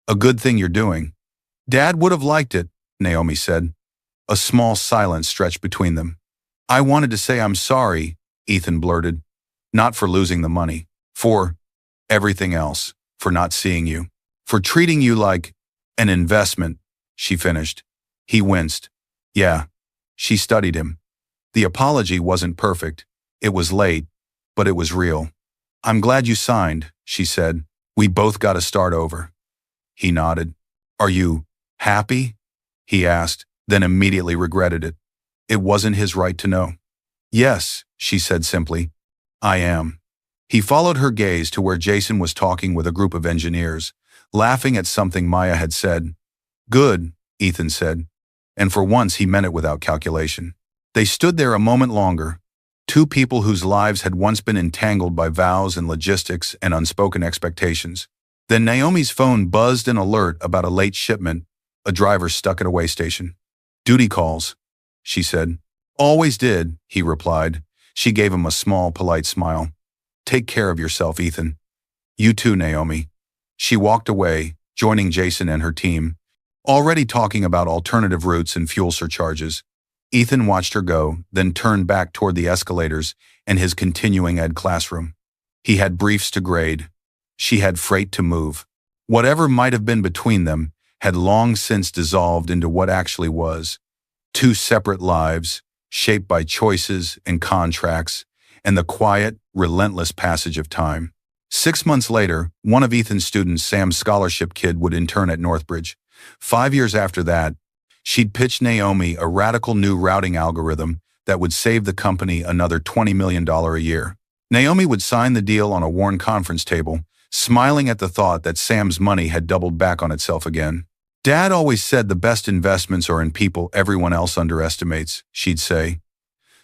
a good thing you're doing. Dad would have liked it, Naomi said. A small silence stretched between them. I wanted to say I'm sorry, Ethan blurted. Not for losing the money. For everything else. For not seeing you. For treating you like an investment, she finished. He winced. Yeah. She studied him. The apology wasn't perfect. It was late, but it was real. I'm glad you signed, she said. We both got to start over. He nodded. Are you happy? He asked, then immediately regretted it. It wasn't his right to know. Yes, she said simply. I am. He followed her gaze to where Jason was talking with a group of engineers, laughing at something Maya had said. Good, Ethan said. And for once he meant it without calculation. They stood there a moment longer, two people whose lives had once been entangled by vows and logistics and unspoken expectations. Then Naomi's phone buzzed an alert about a late shipment, a driver stuck at a way station. Duty calls, she said. Always did, he replied. She gave him a small, polite smile. Take care of yourself, Ethan. You too, Naomi. She walked away, joining Jason and her team, already talking about alternative routes and fuel surcharges. Ethan watched her go, then turned back toward the escalators and his continuing ed classroom. He had briefs to grade. She had freight to move. Whatever might have been between them had long since dissolved into what actually was. Two separate lives, shaped by choices and contracts, and the quiet, relentless passage of time. 6 months later, one of Ethan's students, Sam's scholarship kid, would intern at Northbridge. 5 years after that, she'd pitched Naomi a radical new routing algorithm that would save the company another $20 million a year. Naomi would sign the deal on a worn conference table, smiling at the thought that Sam's money had doubled back on itself again. Dad always said the best investments are in people everyone else underestimates, she'd say.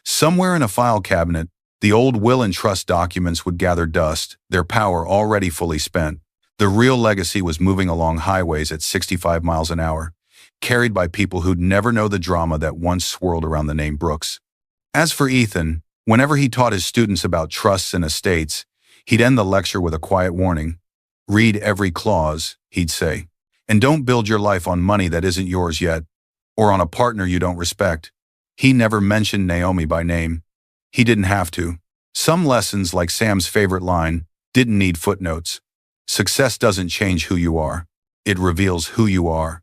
Somewhere in a file cabinet, the old will and trust documents would gather dust, their power already fully spent. The real legacy was moving along highways at 65 miles an hour, carried by people who'd never know the drama that once swirled around the name Brooks. As for Ethan, whenever he taught his students about trusts and estates, he'd end the lecture with a quiet warning. Read every clause, he'd say. And don't build your life on money that isn't yours yet, or on a partner you don't respect. He never mentioned Naomi by name. He didn't have to. Some lessons, like Sam's favorite line, didn't need footnotes. Success doesn't change who you are. It reveals who you are.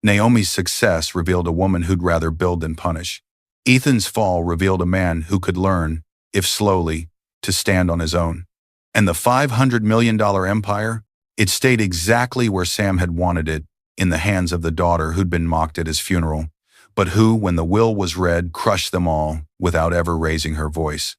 Naomi's success revealed a woman who'd rather build than punish. Ethan's fall revealed a man who could learn, if slowly, to stand on his own. And the $500 million empire? It stayed exactly where Sam had wanted it, in the hands of the daughter who'd been mocked at his funeral, but who, when the will was read, crushed them all without ever raising her voice.